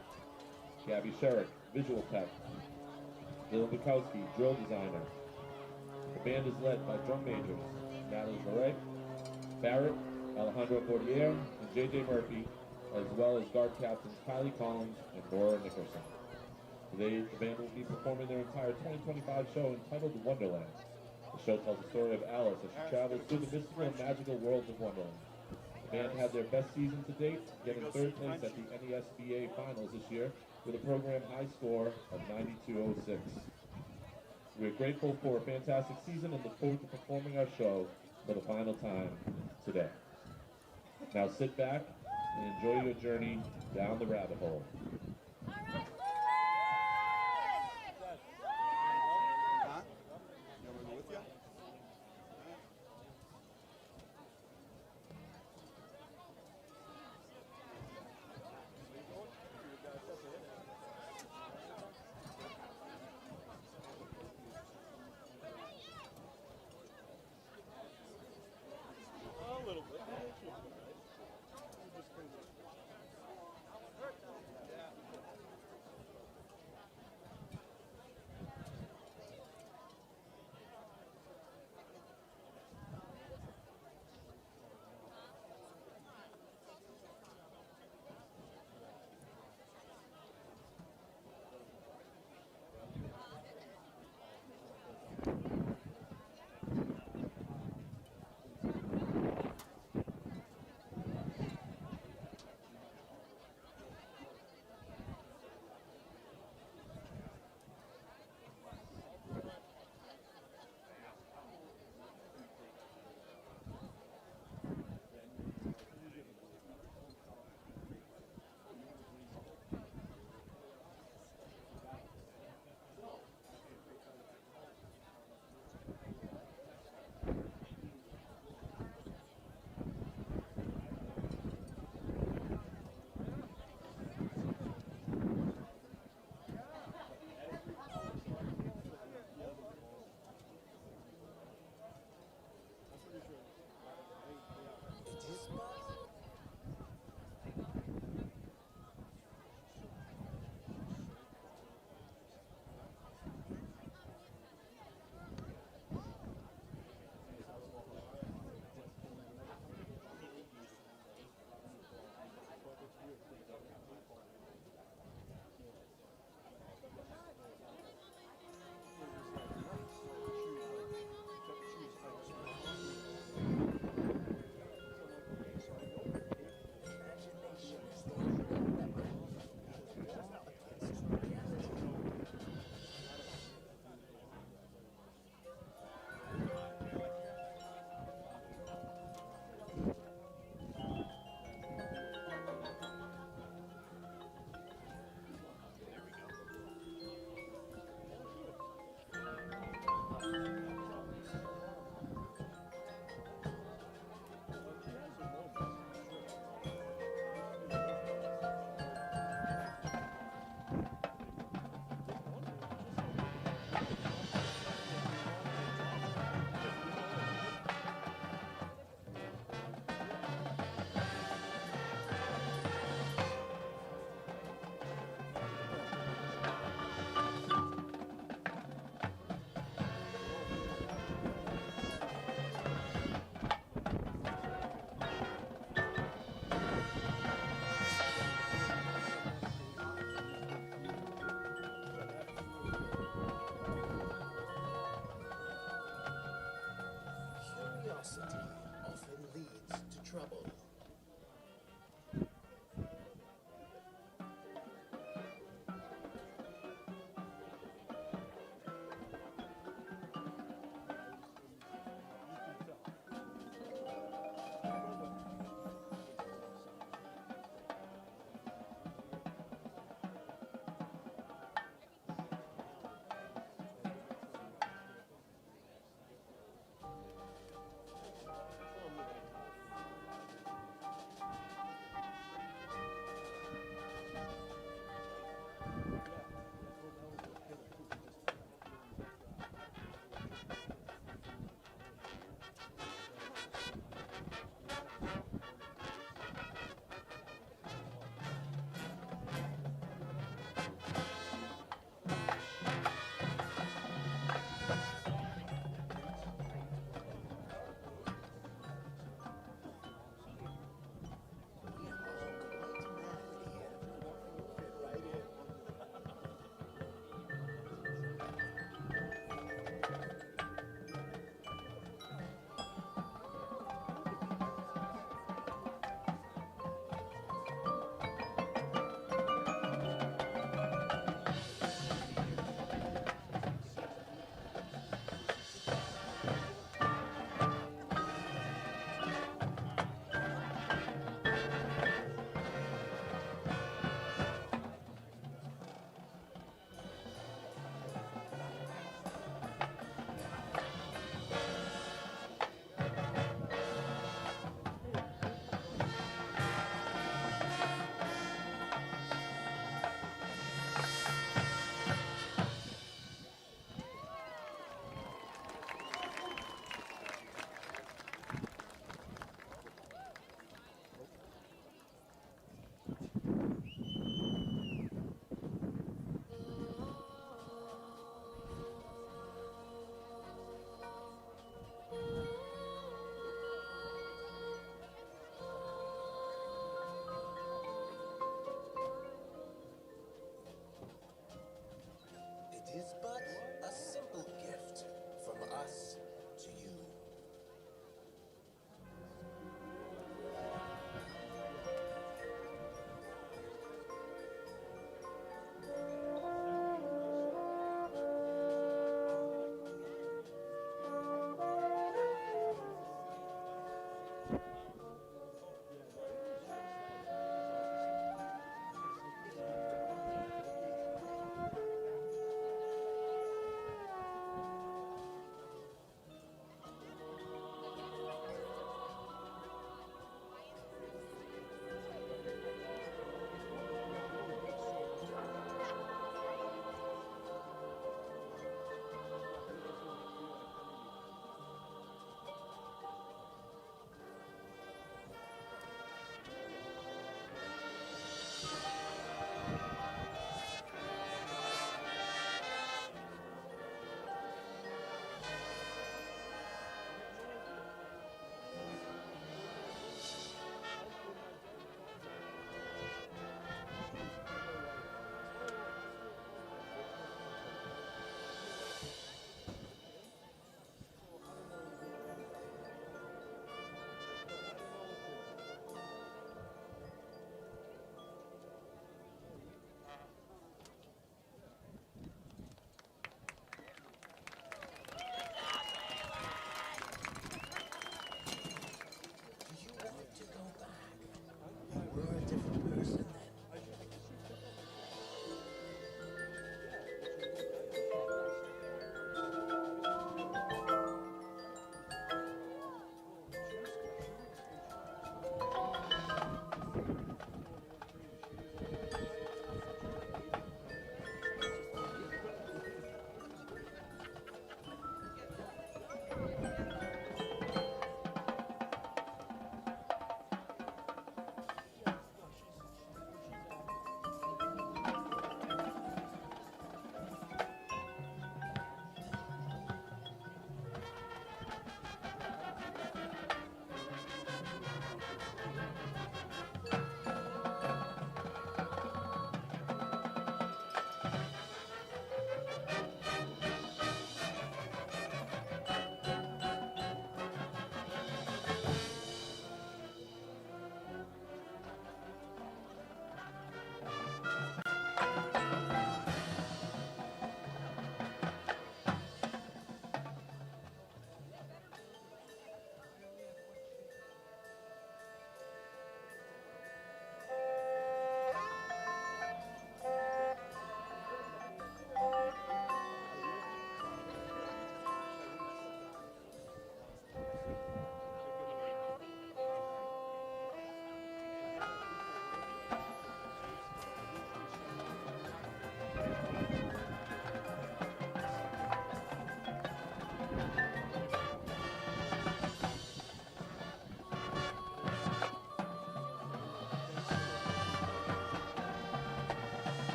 Gabby Sherrick, Visual Tech. Dylan Bukowski, Drill Designer. The band is led by drum majors Natalie Moret, Barrett, Alejandro Bordier, and JJ Murphy, as well as guard captains Kylie Collins and Nora Nickerson. Today, the band will be performing their entire 2025 show entitled Wonderland. The show tells the story of Alice as she travels through the mystical and magical worlds of Wonderland. The band had their best season to date, getting 3rd place at the NESBA Finals this year with a program high score of 92.06. We're grateful for a fantastic season and look forward to performing our show for the final time today. Now sit back and enjoy your journey down the rabbit hole.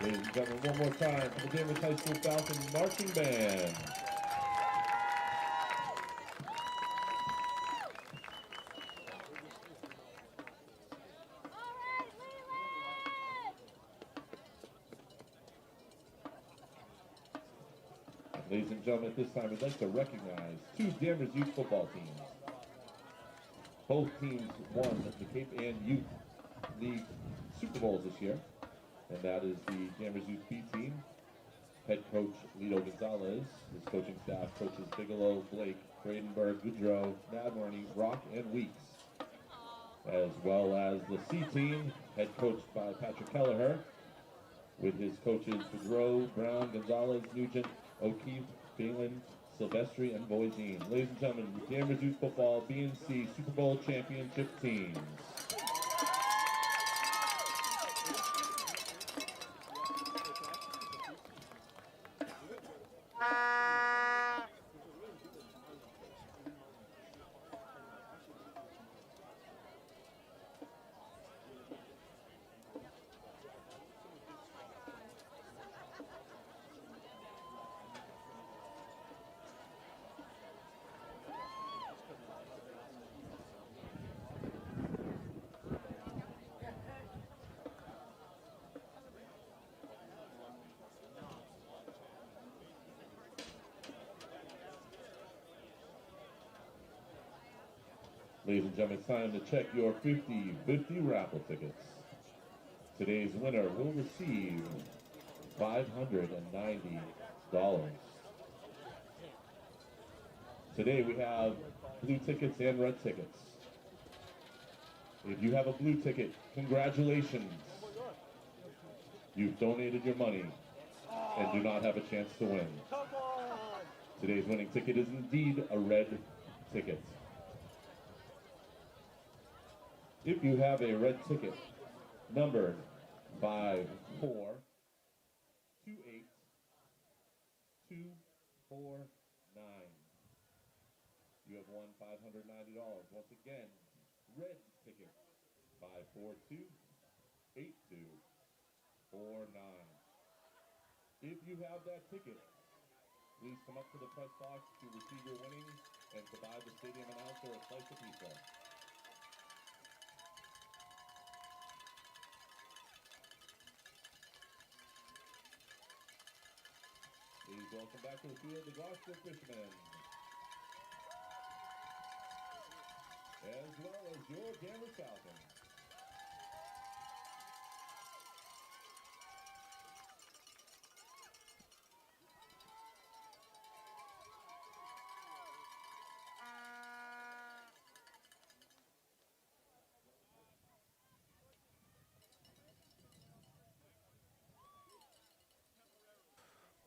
Ladies and gentlemen, one more time for the Danvers High School Falcon Marching Band. Ladies and gentlemen, at this time, I'd like to recognize two Danvers youth football teams. Both teams won the Cape Ann Youth League Super Bowls this year, and that is the Danvers Youth B team. Head coach Lito Gonzalez, his coaching staff coaches Bigelow, Blake, Bradenberg, Goudreau, Nadworny, Rock, and Weeks. As well as the C team, head coached by Patrick Kelleher, with his coaches Goudreau, Brown, Gonzalez, Nugent, O'Keefe, Balin, Silvestri, and Voisin. Ladies and gentlemen, the Danvers Youth Football B and C Super Bowl Championship teams. Ladies and gentlemen, it's time to check your 50-50 raffle tickets. Today's winner will receive $590. Today we have blue tickets and red tickets. If you have a blue ticket, congratulations. You've donated your money and do not have a chance to win. Today's winning ticket is indeed a red ticket. If you have a red ticket numbered 5428 4-9. You have won $590. Once again, red ticket 542-8249. If you have that ticket, please come up to the press box to receive your winnings and to buy the stadium announcer a slice of pizza. Please welcome back to the field the Gloucester Fishermen, as well as your Danvers Falcons.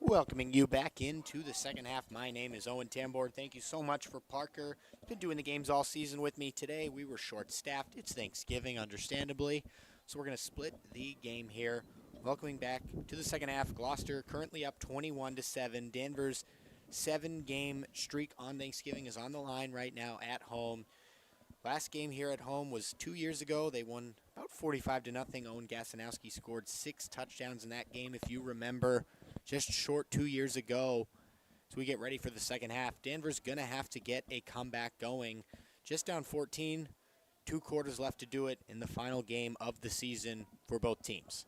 Welcoming you back into the second half. My name is Owen Tambor. Thank you so much for Parker. Been doing the games all season with me. Today we were short-staffed. It's Thanksgiving, understandably. So we're going to split the game here. Welcoming back to the second half. Gloucester currently up 21-7. Danvers' 7-game streak on Thanksgiving is on the line right now at home. Last game here at home was 2 years ago. They won about 45-0. Owen Gasanowski scored 6 touchdowns in that game, if you remember, just short 2 years ago. So we get ready for the second half. Danvers going to have to get a comeback going. Just down 14, 2 quarters left to do it in the final game of the season for both teams.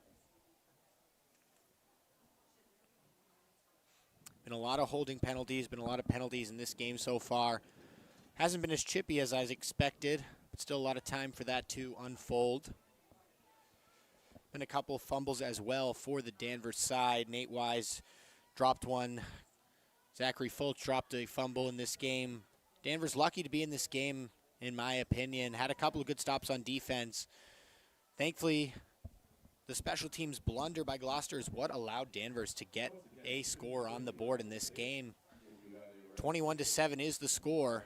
Been a lot of holding penalties, been a lot of penalties in this game so far. Hasn't been as chippy as I expected, but still a lot of time for that to unfold. Been a couple of fumbles as well for the Danvers side. Nate Wise dropped one. Zachary Fultz dropped a fumble in this game. Danvers lucky to be in this game, in my opinion. Had a couple of good stops on defense. Thankfully, the special teams blunder by Gloucester is what allowed Danvers to get a score on the board in this game. 21-7 is the score.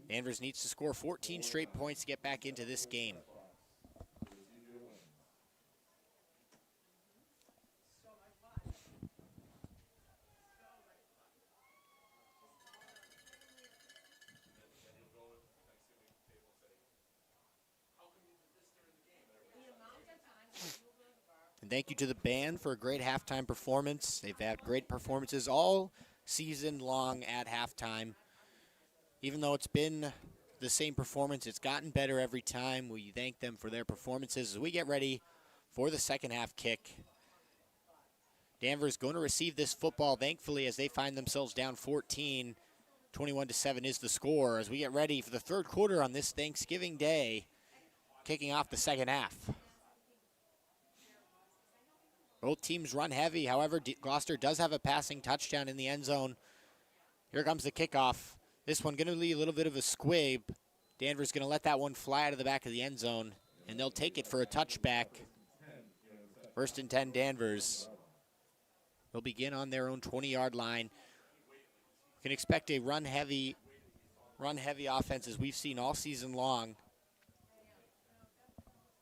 Danvers needs to score 14 straight points to get back into this game. And thank you to the band for a great halftime performance. They've had great performances all season long at halftime. Even though it's been the same performance, it's gotten better every time. We thank them for their performances as we get ready for the second half kick. Danvers going to receive this football, thankfully, as they find themselves down 14. 21-7 is the score as we get ready for the third quarter on this Thanksgiving Day, kicking off the second half. Both teams run heavy. However, Gloucester does have a passing touchdown in the end zone. Here comes the kickoff. This one going to be a little bit of a squib. Danvers going to let that one fly out of the back of the end zone, and they'll take it for a touchback. First and 10, Danvers. They'll begin on their own 20-yard line. You can expect a run-heavy offense as we've seen all season long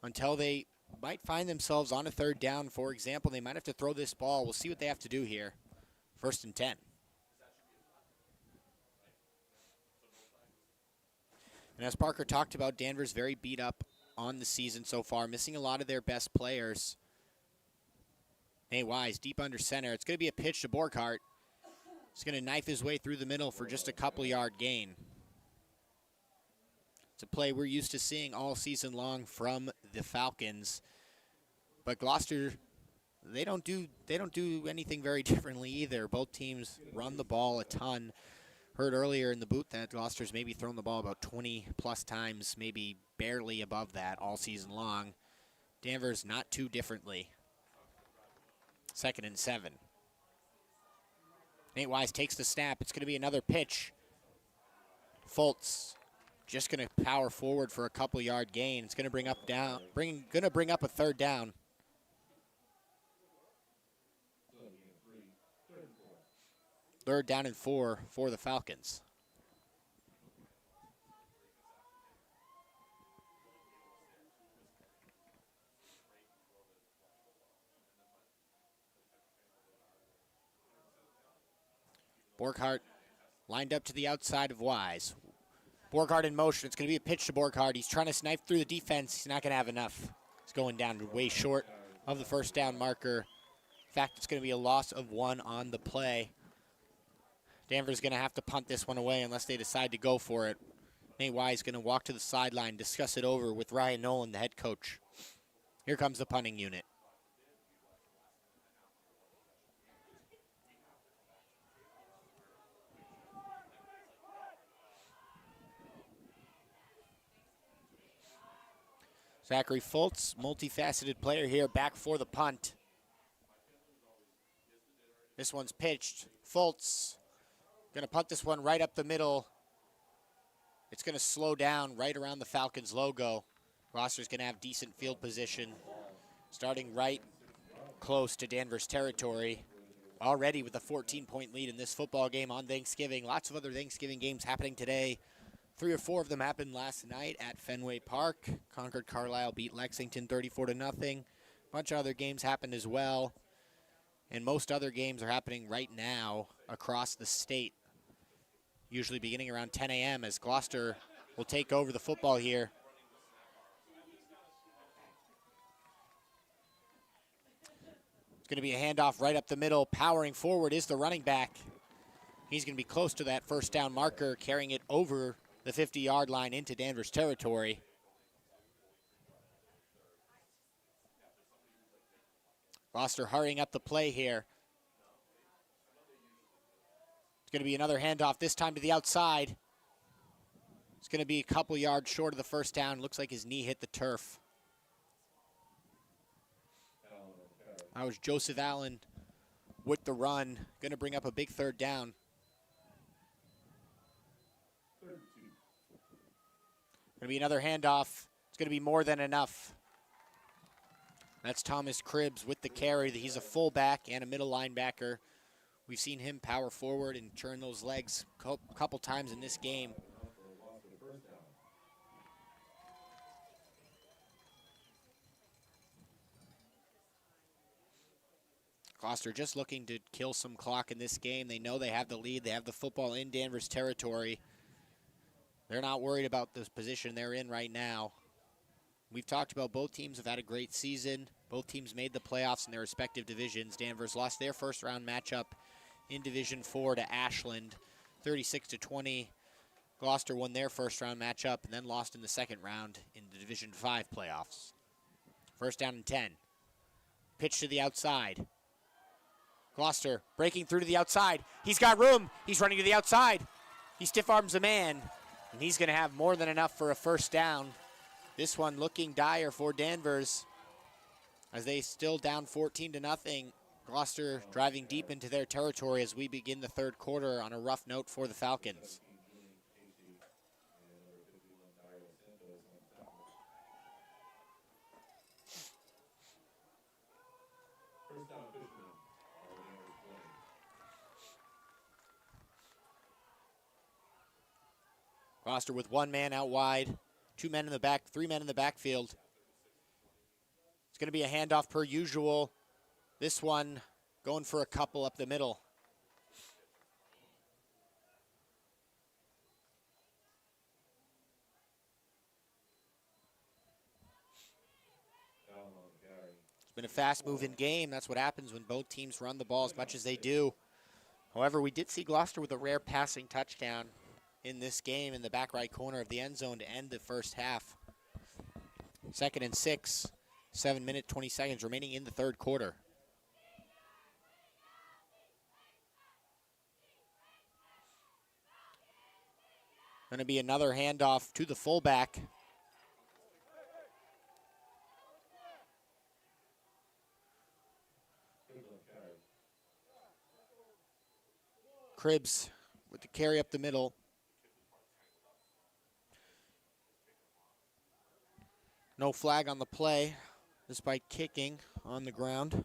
until they might find themselves on a third down. For example, they might have to throw this ball. We'll see what they have to do here. First and 10. And as Parker talked about, Danvers very beat up on the season so far, missing a lot of their best players. Nate Wise, deep under center. It's going to be a pitch to Borghardt. He's going to knife his way through the middle for just a couple-yard gain. It's a play we're used to seeing all season long from the Falcons. But Gloucester, they don't do anything very differently either. Both teams run the ball a ton. Heard earlier in the booth that Gloucester's maybe thrown the ball about 20-plus times, maybe barely above that all season long. Danvers not too differently. Second and 7. Nate Wise takes the snap. It's going to be another pitch. Fultz just going to power forward for a couple-yard gain. It's going to bring up a third down. Third down and 4 for the Falcons. Borghardt lined up to the outside of Wise. Borghardt in motion. It's going to be a pitch to Borghardt. He's trying to snipe through the defense. He's not going to have enough. He's going down way short of the first down marker. In fact, it's going to be a loss of 1 on the play. Danvers going to have to punt this one away unless they decide to go for it. Nate Wise going to walk to the sideline, discuss it over with Ryan Nolan, the head coach. Here comes the punting unit. Zachary Fultz, multifaceted player here, back for the punt. This one's pitched. Fultz going to punt this one right up the middle. It's going to slow down right around the Falcons logo. Gloucester's going to have decent field position, starting right close to Danvers territory. Already with a 14-point lead in this football game on Thanksgiving. Lots of other Thanksgiving games happening today. 3 or 4 of them happened last night at Fenway Park. Concord Carlisle beat Lexington 34-0. A bunch of other games happened as well. And most other games are happening right now across the state. Usually beginning around 10 a.m. as Gloucester will take over the football here. It's going to be a handoff right up the middle. Powering forward is the running back. He's going to be close to that first down marker, carrying it over the 50-yard line into Danvers territory. Gloucester hurrying up the play here. It's going to be another handoff, this time to the outside. It's going to be a couple yards short of the first down. Looks like his knee hit the turf. That was Joseph Allen with the run. Going to bring up a big third down. Going to be another handoff. It's going to be more than enough. That's Thomas Cribbs with the carry. He's a fullback and a middle linebacker. We've seen him power forward and turn those legs a couple times in this game. Gloucester just looking to kill some clock in this game. They know they have the lead. They have the football in Danvers territory. They're not worried about the position they're in right now. We've talked about both teams have had a great season. Both teams made the playoffs in their respective divisions. Danvers lost their first-round matchup in Division 4 to Ashland, 36-20. Gloucester won their first-round matchup and then lost in the second round in the Division 5 playoffs. First down and 10. Pitch to the outside. Gloucester breaking through to the outside. He's got room. He's running to the outside. He stiff arms a man, and he's going to have more than enough for a first down. This one looking dire for Danvers as they still down 14-0. Gloucester driving deep into their territory as we begin the third quarter on a rough note for the Falcons. Gloucester with 1 man out wide, 2 men in the back, 3 men in the backfield. It's going to be a handoff per usual. This one going for a couple up the middle. It's been a fast-moving game. That's what happens when both teams run the ball as much as they do. However, we did see Gloucester with a rare passing touchdown in this game in the back right corner of the end zone to end the first half. 2nd and 6, 7 minutes, 20 seconds remaining in the third quarter. Going to be another handoff to the fullback. Cribbs with the carry up the middle. No flag on the play, despite kicking on the ground.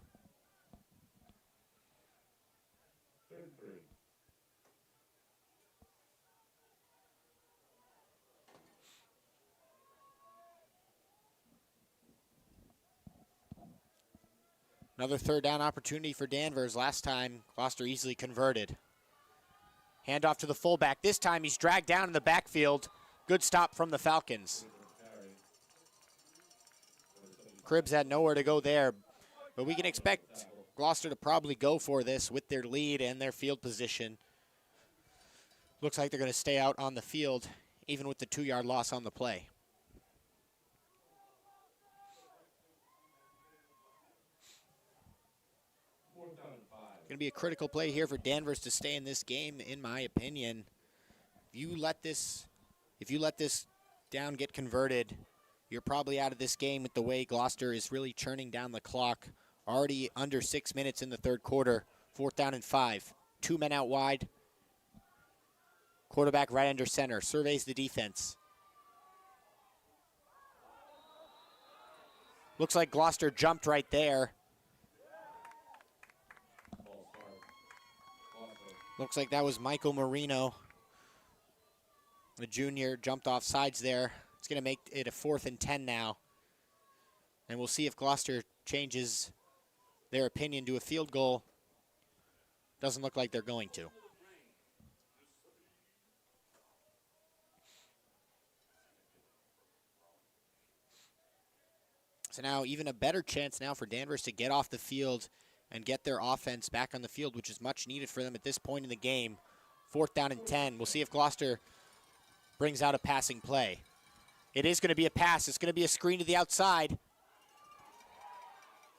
Another third down opportunity for Danvers. Last time, Gloucester easily converted. Hand off to the fullback. This time he's dragged down in the backfield. Good stop from the Falcons. Cribbs had nowhere to go there, but we can expect Gloucester to probably go for this with their lead and their field position. Looks like they're going to stay out on the field, even with the 2-yard loss on the play. Going to be a critical play here for Danvers to stay in this game, in my opinion. If you let this down get converted, you're probably out of this game with the way Gloucester is really churning down the clock. Already under 6 minutes in the third quarter. 4th down and 5. 2 men out wide. Quarterback right under center. Surveys the defense. Looks like Gloucester jumped right there. Looks like that was Michael Marino. The junior jumped off sides there. It's going to make it a 4th and 10 now. And we'll see if Gloucester changes their opinion to a field goal. Doesn't look like they're going to. So now even a better chance now for Danvers to get off the field and get their offense back on the field, which is much needed for them at this point in the game. 4th down and 10. We'll see if Gloucester brings out a passing play. It is going to be a pass. It's going to be a screen to the outside.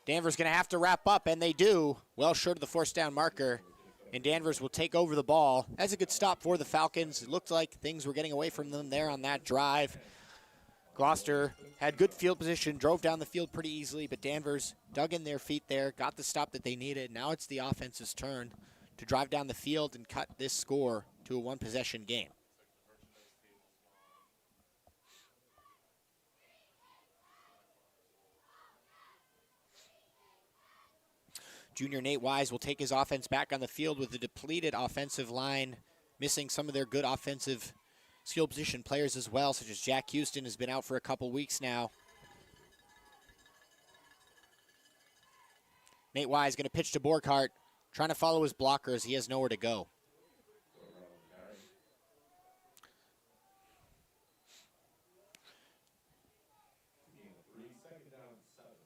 Danvers going to have to wrap up, and they do. Well short of the 4th down marker, and Danvers will take over the ball. That's a good stop for the Falcons. It looked like things were getting away from them there on that drive. Gloucester had good field position, drove down the field pretty easily, but Danvers dug in their feet there, got the stop that they needed. Now it's the offense's turn to drive down the field and cut this score to a one-possession game. Junior Nate Wise will take his offense back on the field with a depleted offensive line, missing some of their good offensive skill position players as well, such as Jack Houston has been out for a couple weeks now. Nate Wise going to pitch to Borghardt, trying to follow his blockers. He has nowhere to go.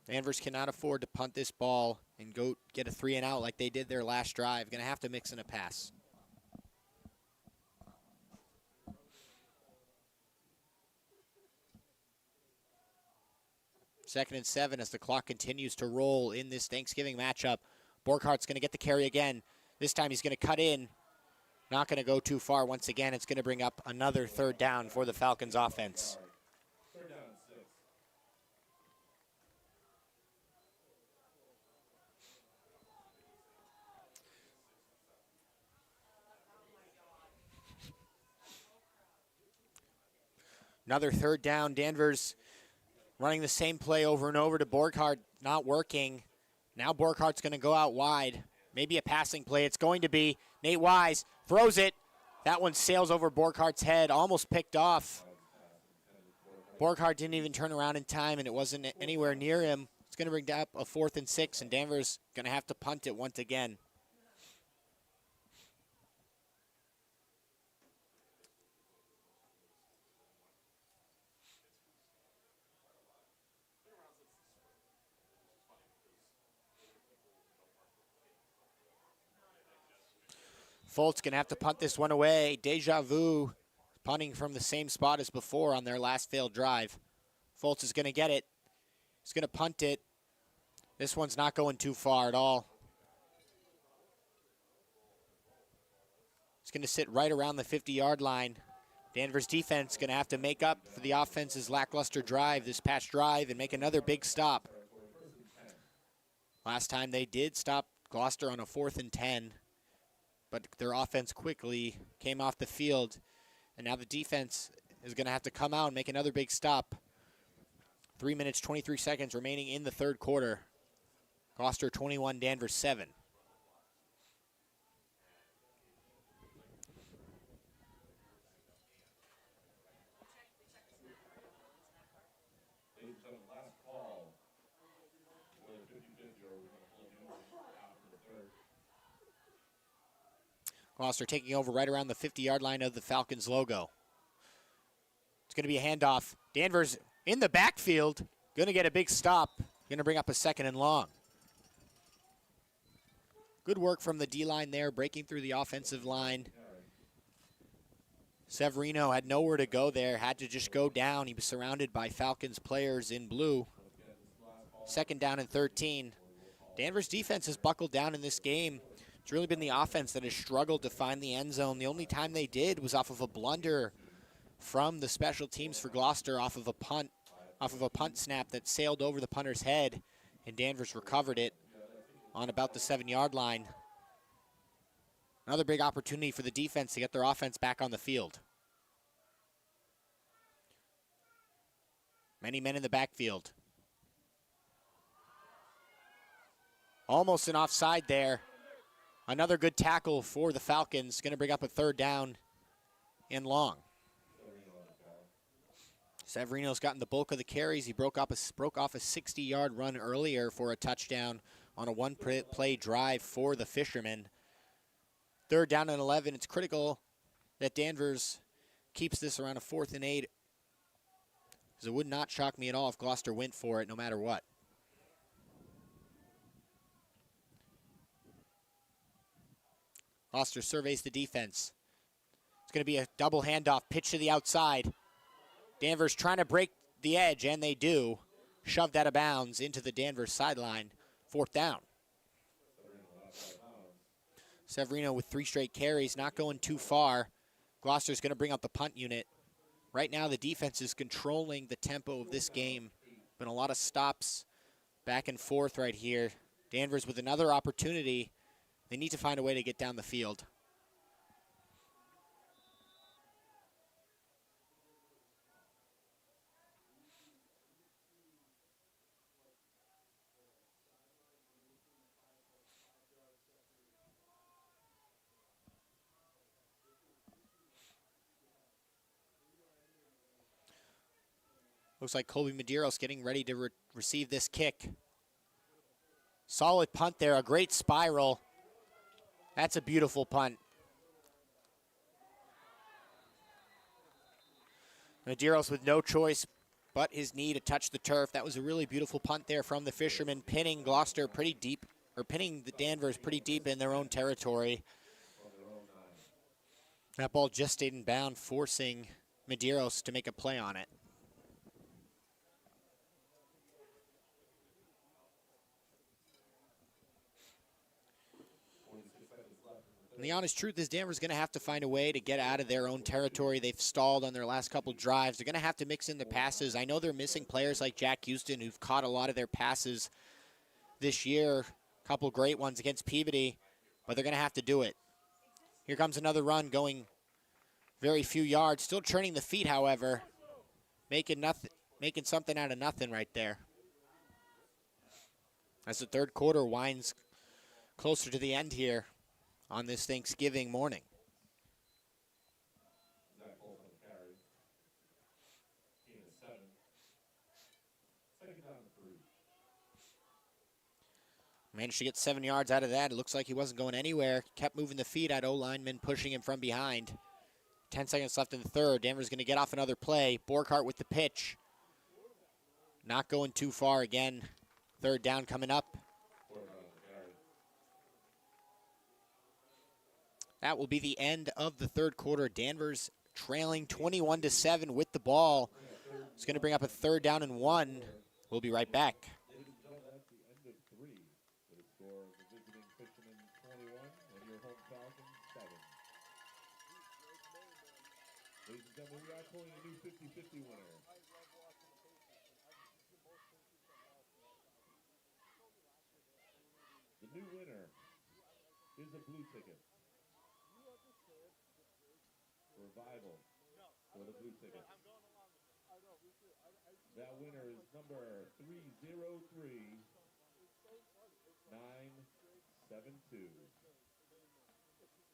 Danvers cannot afford to punt this ball and go get a 3 and out like they did their last drive. Going to have to mix in a pass. Second and 7 as the clock continues to roll in this Thanksgiving matchup. Borghardt's going to get the carry again. This time he's going to cut in. Not going to go too far once again. It's going to bring up another 3rd down for the Falcons offense. Another 3rd down. Danvers running the same play over and over to Borghardt, not working. Now Borghardt's going to go out wide. Maybe a passing play. It's going to be Nate Wise. Throws it. That one sails over Borghardt's head. Almost picked off. Borghardt didn't even turn around in time, and it wasn't anywhere near him. It's going to bring up a 4th and 6, and Danvers going to have to punt it once again. Foltz going to have to punt this one away. Deja vu, punting from the same spot as before on their last failed drive. Foltz is going to get it. He's going to punt it. This one's not going too far at all. It's going to sit right around the 50-yard line. Danvers defense going to have to make up for the offense's lackluster drive, this past drive, and make another big stop. Last time they did stop Gloucester on a 4th and 10. But their offense quickly came off the field, and now the defense is going to have to come out and make another big stop. 3 minutes, 23 seconds remaining in the third quarter. Gloucester 21, Danvers 7. Gloucester taking over right around the 50-yard line of the Falcons logo. It's going to be a handoff. Danvers in the backfield. Going to get a big stop. Going to bring up a 2nd and long. Good work from the D-line there, breaking through the offensive line. Severino had nowhere to go there, had to just go down. He was surrounded by Falcons players in blue. 2nd down and 13. Danvers' defense has buckled down in this game. It's really been the offense that has struggled to find the end zone. The only time they did was off of a blunder from the special teams for Gloucester off of a punt snap that sailed over the punter's head, and Danvers recovered it on about the 7-yard line. Another big opportunity for the defense to get their offense back on the field. Many men in the backfield. Almost an offside there. Another good tackle for the Falcons. Going to bring up a 3rd down and long. Severino's gotten the bulk of the carries. He broke off a 60-yard run earlier for a touchdown on a one-play drive for the Fishermen. 3rd down and 11. It's critical that Danvers keeps this around a 4th and 8. Because it would not shock me at all if Gloucester went for it no matter what. Gloucester surveys the defense. It's going to be a double handoff, pitch to the outside. Danvers trying to break the edge, and they do. Shoved out of bounds into the Danvers sideline. 4th down. Severino with 3 straight carries, not going too far. Gloucester's going to bring out the punt unit. Right now, the defense is controlling the tempo of this game. Been a lot of stops back and forth right here. Danvers with another opportunity. They need to find a way to get down the field. Looks like Colby Medeiros getting ready to receive this kick. Solid punt there, a great spiral. That's a beautiful punt. Medeiros with no choice but his knee to touch the turf. That was a really beautiful punt there from the Fishermen, pinning Gloucester pretty deep, or pinning the Danvers pretty deep in their own territory. That ball just stayed in bound, forcing Medeiros to make a play on it. And the honest truth is Danvers going to have to find a way to get out of their own territory. They've stalled on their last couple drives. They're going to have to mix in the passes. I know they're missing players like Jack Houston, who've caught a lot of their passes this year. A couple great ones against Peabody, but they're going to have to do it. Here comes another run going very few yards. Still churning the feet, however. Making something out of nothing right there. As the 3rd quarter winds closer to the end here on this Thanksgiving morning. Managed to get 7 yards out of that. It looks like he wasn't going anywhere. Kept moving the feet at O-lineman, pushing him from behind. 10 seconds left in the 3rd. Danvers going to get off another play. Borghardt with the pitch. Not going too far again. 3rd down coming up. That will be the end of the 3rd quarter. Danvers trailing 21-7 with the ball. It's going to bring up a 3rd down and 1. We'll be right back. Ladies and gentlemen, we are calling a new 50-50 winner. The new winner is a blue ticket. Revival for the blue ticket. That winner is number 303-972.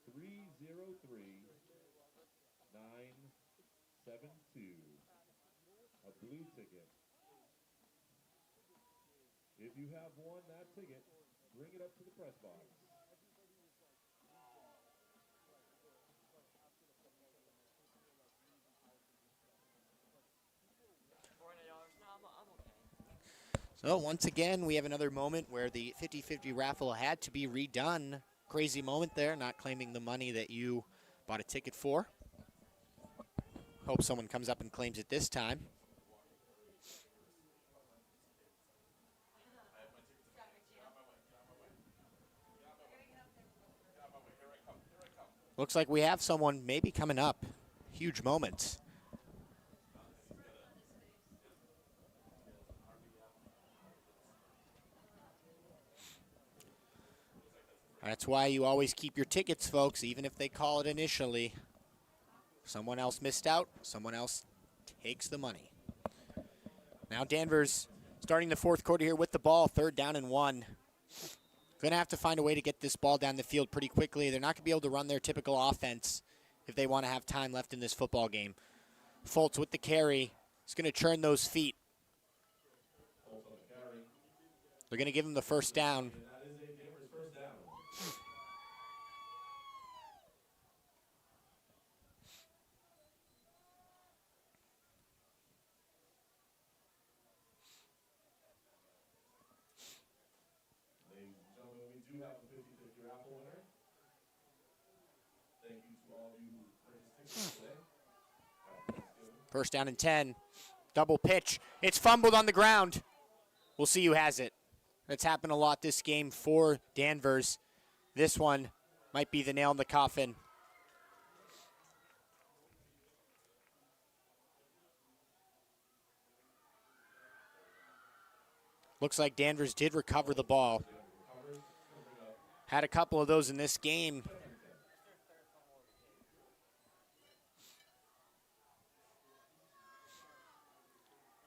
303-972. A blue ticket. If you have won that ticket, bring it up to the press box. So once again, we have another moment where the 50-50 raffle had to be redone. Crazy moment there, not claiming the money that you bought a ticket for. Hope someone comes up and claims it this time. Looks like we have someone maybe coming up. Huge moment. That's why you always keep your tickets, folks, even if they call it initially. Someone else missed out, someone else takes the money. Now Danvers starting the fourth quarter here with the ball, 3rd down and 1. Going to have to find a way to get this ball down the field pretty quickly. They're not going to be able to run their typical offense if they want to have time left in this football game. Fultz with the carry. He's going to churn those feet. They're going to give him the first down. First down and 10. Double pitch. It's fumbled on the ground. We'll see who has it. That's happened a lot this game for Danvers. This one might be the nail in the coffin. Looks like Danvers did recover the ball. Had a couple of those in this game.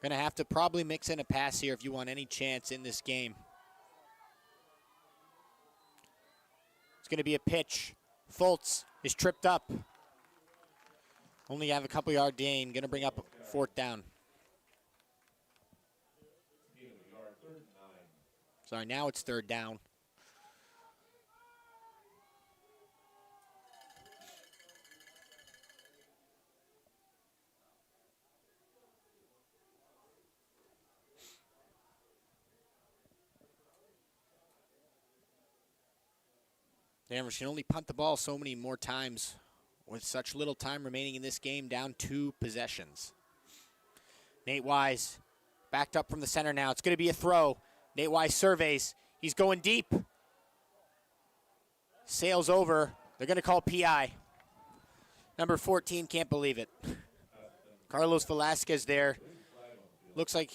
Going to have to probably mix in a pass here if you want any chance in this game. It's going to be a pitch. Fultz is tripped up. Only have a couple yard gain. Going to bring up 4th down. Sorry, now it's 3rd down. Danvers can only punt the ball so many more times with such little time remaining in this game, down 2 possessions. Nate Wise backed up from the center now. It's going to be a throw. Nate Wise surveys. He's going deep. Sails over. They're going to call PI. Number 14 can't believe it. Carlos Velasquez there. Looks like...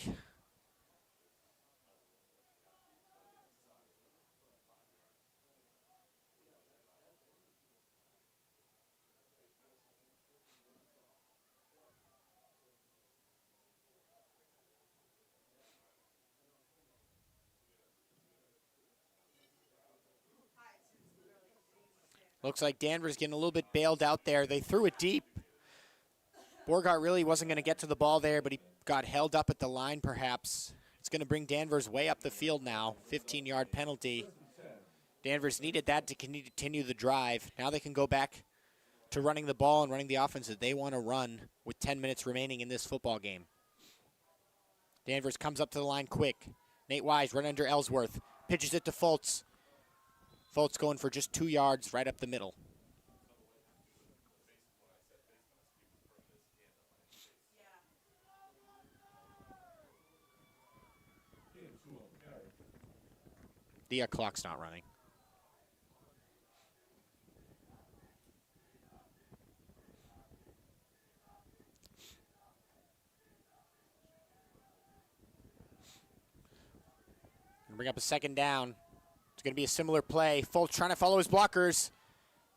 Looks like Danvers getting a little bit bailed out there. They threw it deep. Borgart really wasn't going to get to the ball there, but he got held up at the line perhaps. It's going to bring Danvers way up the field now. 15-yard penalty. Danvers needed that to continue the drive. Now they can go back to running the ball and running the offense that they want to run with 10 minutes remaining in this football game. Danvers comes up to the line quick. Nate Wise right under Ellsworth. Pitches it to Fultz. Fultz going for just 2 yards right up the middle. The clock's not running. Bring up a 2nd down. It's going to be a similar play. Fultz trying to follow his blockers.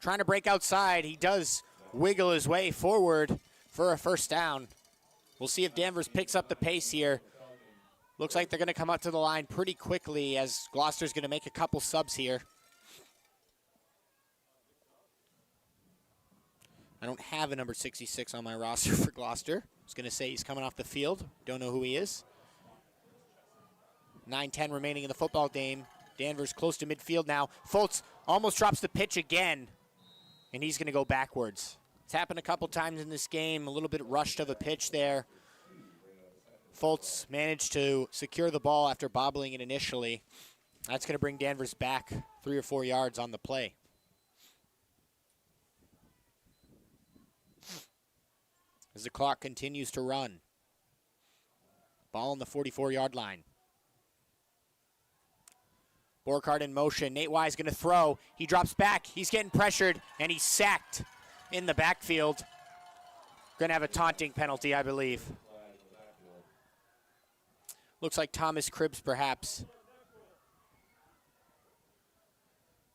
Trying to break outside. He does wiggle his way forward for a 1st down. We'll see if Danvers picks up the pace here. Looks like they're going to come up to the line pretty quickly as Gloucester's going to make a couple subs here. I don't have a number 66 on my roster for Gloucester. I was going to say he's coming off the field. Don't know who he is. 9:10 remaining in the football game. Danvers close to midfield now. Fultz almost drops the pitch again, and he's going to go backwards. It's happened a couple times in this game. A little bit rushed of a pitch there. Fultz managed to secure the ball after bobbling it initially. That's going to bring Danvers back 3 or 4 yards on the play. As the clock continues to run. Ball on the 44-yard line. Borkhardt in motion. Nate Wise going to throw. He drops back. He's getting pressured, and he's sacked in the backfield. Going to have a taunting penalty, I believe. Looks like Thomas Cribbs, perhaps.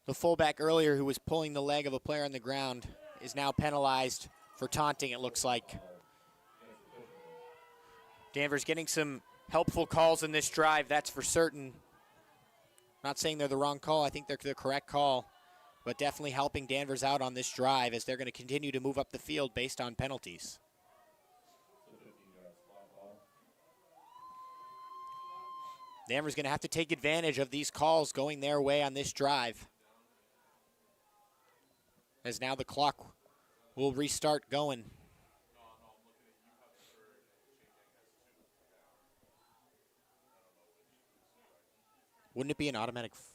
The fullback earlier who was pulling the leg of a player on the ground is now penalized for taunting, it looks like. Danvers getting some helpful calls in this drive, that's for certain. Not saying they're the wrong call, I think they're the correct call, but definitely helping Danvers out on this drive as they're going to continue to move up the field based on penalties. Danvers going to have to take advantage of these calls going their way on this drive, as now the clock will restart going. Wouldn't it be an automatic first?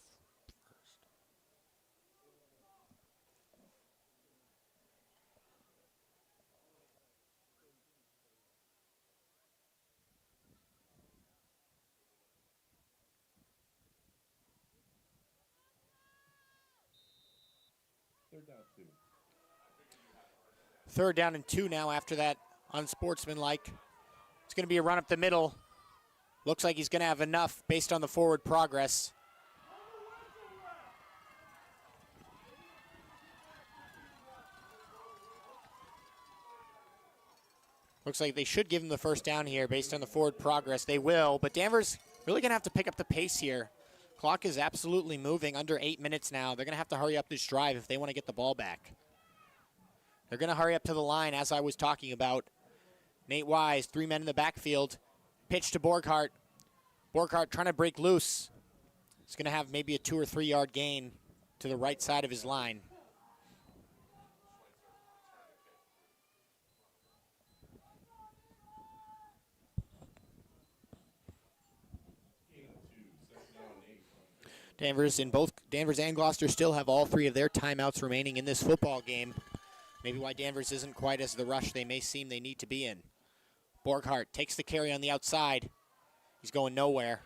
Third down and 2 now after that unsportsmanlike. It's going to be a run up the middle. Looks like he's going to have enough based on the forward progress. Looks like they should give him the first down here based on the forward progress. They will, but Danvers really going to have to pick up the pace here. Clock is absolutely moving, under 8 minutes now. They're going to have to hurry up this drive if they want to get the ball back. They're going to hurry up to the line, as I was talking about. Nate Wise, 3 men in the backfield. Pitch to Borkhardt. Borkhardt trying to break loose. He's going to have maybe a 2 or 3 yard gain to the right side of his line. Danvers and Gloucester still have all 3 of their timeouts remaining in this football game. Maybe why Danvers isn't quite as the rush they may seem they need to be in. Borkhardt takes the carry on the outside. He's going nowhere.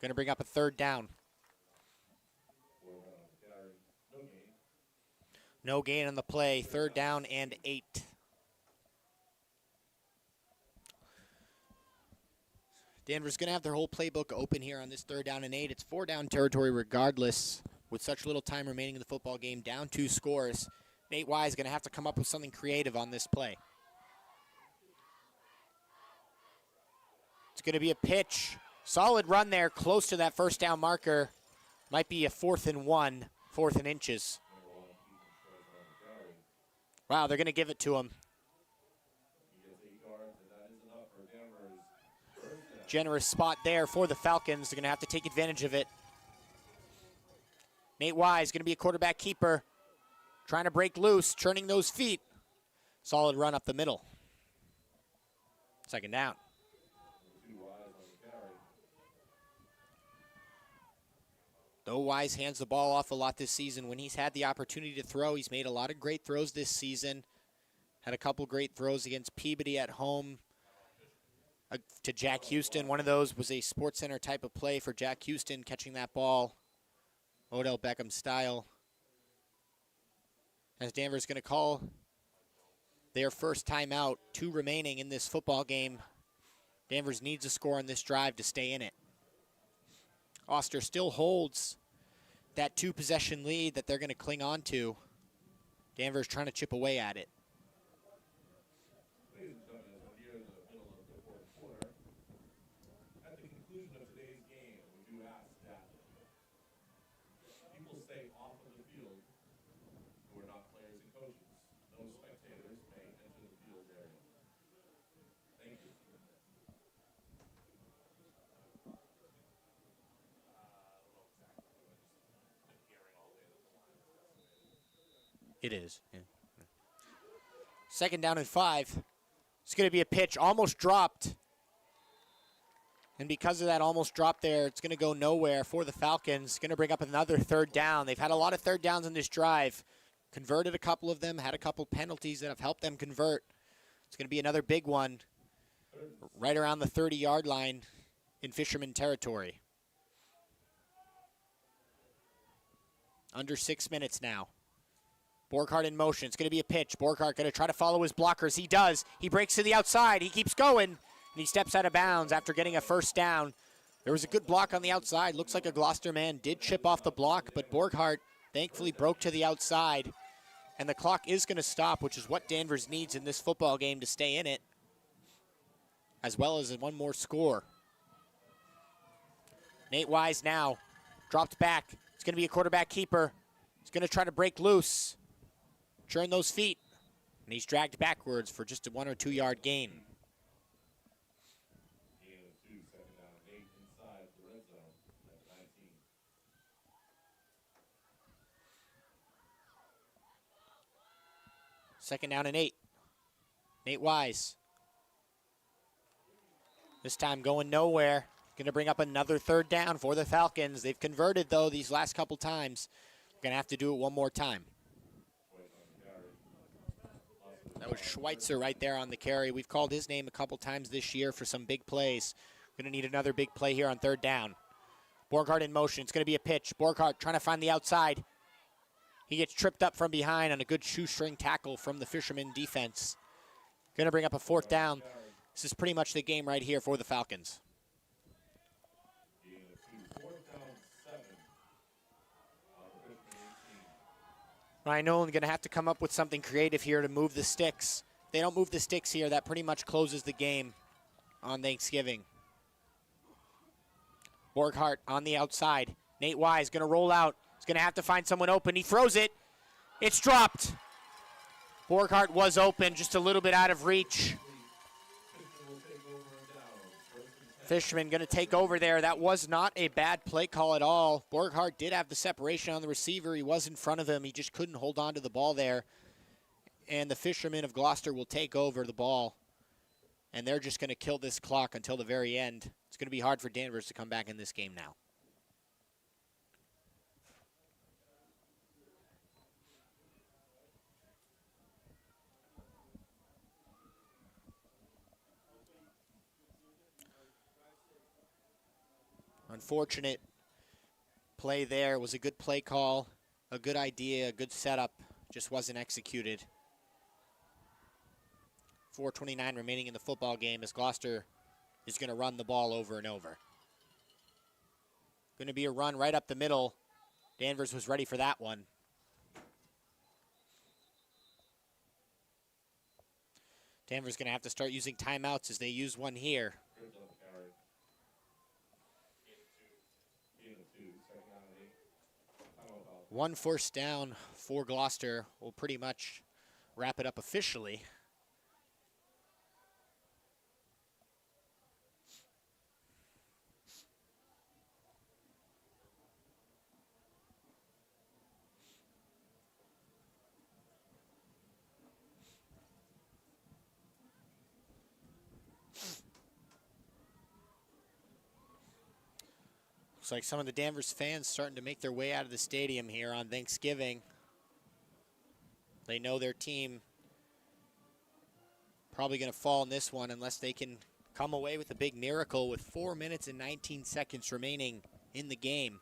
Going to bring up a third down. No gain on the play. Third down and 8. Danvers going to have their whole playbook open here on this third down and 8. It's 4 down territory regardless. With such little time remaining in the football game, down 2 scores. Nate Wise is going to have to come up with something creative on this play. It's going to be a pitch. Solid run there, close to that first down marker. Might be a 4th and 1, 4th and inches. Wow, they're going to give it to him. Generous spot there for the Falcons. They're going to have to take advantage of it. Nate Wise going to be a quarterback keeper. Trying to break loose, churning those feet. Solid run up the middle. Second down. Though Wise hands the ball off a lot this season, when he's had the opportunity to throw, he's made a lot of great throws this season. Had a couple great throws against Peabody at home to Jack Houston. One of those was a Sports Center type of play for Jack Houston, catching that ball Odell Beckham style. As Danvers going to call their first timeout, 2 remaining in this football game. Danvers needs a score on this drive to stay in it. Gloucester still holds that 2-possession lead that they're going to cling on to. Danvers trying to chip away at it. It is. Yeah. Second down and 5. It's going to be a pitch, almost dropped. And because of that almost drop there, it's going to go nowhere for the Falcons. Going to bring up another third down. They've had a lot of third downs in this drive. Converted a couple of them, had a couple penalties that have helped them convert. It's going to be another big one right around the 30-yard line in Fisherman territory. Under 6 minutes now. Borghardt in motion. It's going to be a pitch. Borghardt going to try to follow his blockers. He does. He breaks to the outside. He keeps going, and he steps out of bounds after getting a first down. There was a good block on the outside. Looks like a Gloucester man did chip off the block, but Borghardt thankfully broke to the outside. And the clock is going to stop, which is what Danvers needs in this football game to stay in it, as well as one more score. Nate Wise now dropped back. It's going to be a quarterback keeper. He's going to try to break loose, churn those feet, and he's dragged backwards for just a 1 or 2 yard gain. Second down and 8. Nate Wise. This time going nowhere. Going to bring up another third down for the Falcons. They've converted, though, these last couple times. Going to have to do it one more time. That was Schweitzer right there on the carry. We've called his name a couple times this year for some big plays. Going to need another big play here on third down. Borghardt in motion. It's going to be a pitch. Borghardt trying to find the outside. He gets tripped up from behind on a good shoestring tackle from the Fisherman defense. Going to bring up a fourth down. This is pretty much the game right here for the Falcons. Ryan Nolan going to have to come up with something creative here to move the sticks. If they don't move the sticks here, that pretty much closes the game on Thanksgiving. Borghardt on the outside. Nate Wise going to roll out. He's going to have to find someone open. He throws it. It's dropped. Borghardt was open, just a little bit out of reach. Fisherman going to take over there. That was not a bad play call at all. Borghardt did have the separation on the receiver. He was in front of him. He just couldn't hold on to the ball there. And the Fishermen of Gloucester will take over the ball. And they're just going to kill this clock until the very end. It's going to be hard for Danvers to come back in this game now. Unfortunate play there. It was a good play call, a good idea, a good setup. Just wasn't executed. 4:29 remaining in the football game as Gloucester is going to run the ball over and over. Going to be a run right up the middle. Danvers was ready for that one. Danvers going to have to start using timeouts as they use one here. One first down for Gloucester will pretty much wrap it up officially. Looks like some of the Danvers fans starting to make their way out of the stadium here on Thanksgiving. They know their team probably going to fall in this one unless they can come away with a big miracle with 4 minutes and 19 seconds remaining in the game.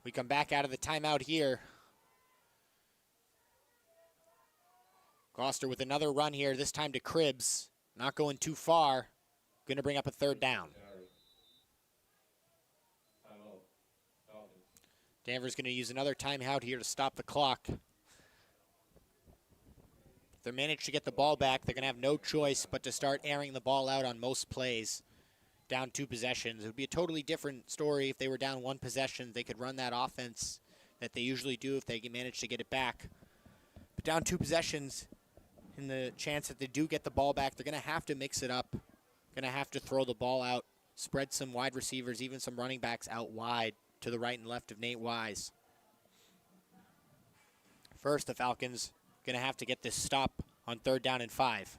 We come back out of the timeout here. Gloucester with another run here, this time to Cribbs. Not going too far. Going to bring up a third down. Danvers going to use another timeout here to stop the clock. If they manage to get the ball back, they're going to have no choice but to start airing the ball out on most plays. Down 2 possessions. It would be a totally different story if they were down 1 possession. They could run that offense that they usually do if they can manage to get it back. But down 2 possessions in the chance that they do get the ball back, they're going to have to mix it up. Going to have to throw the ball out, spread some wide receivers, even some running backs out wide to the right and left of Nate Wise. First, the Falcons going to have to get this stop on 3rd down and 5.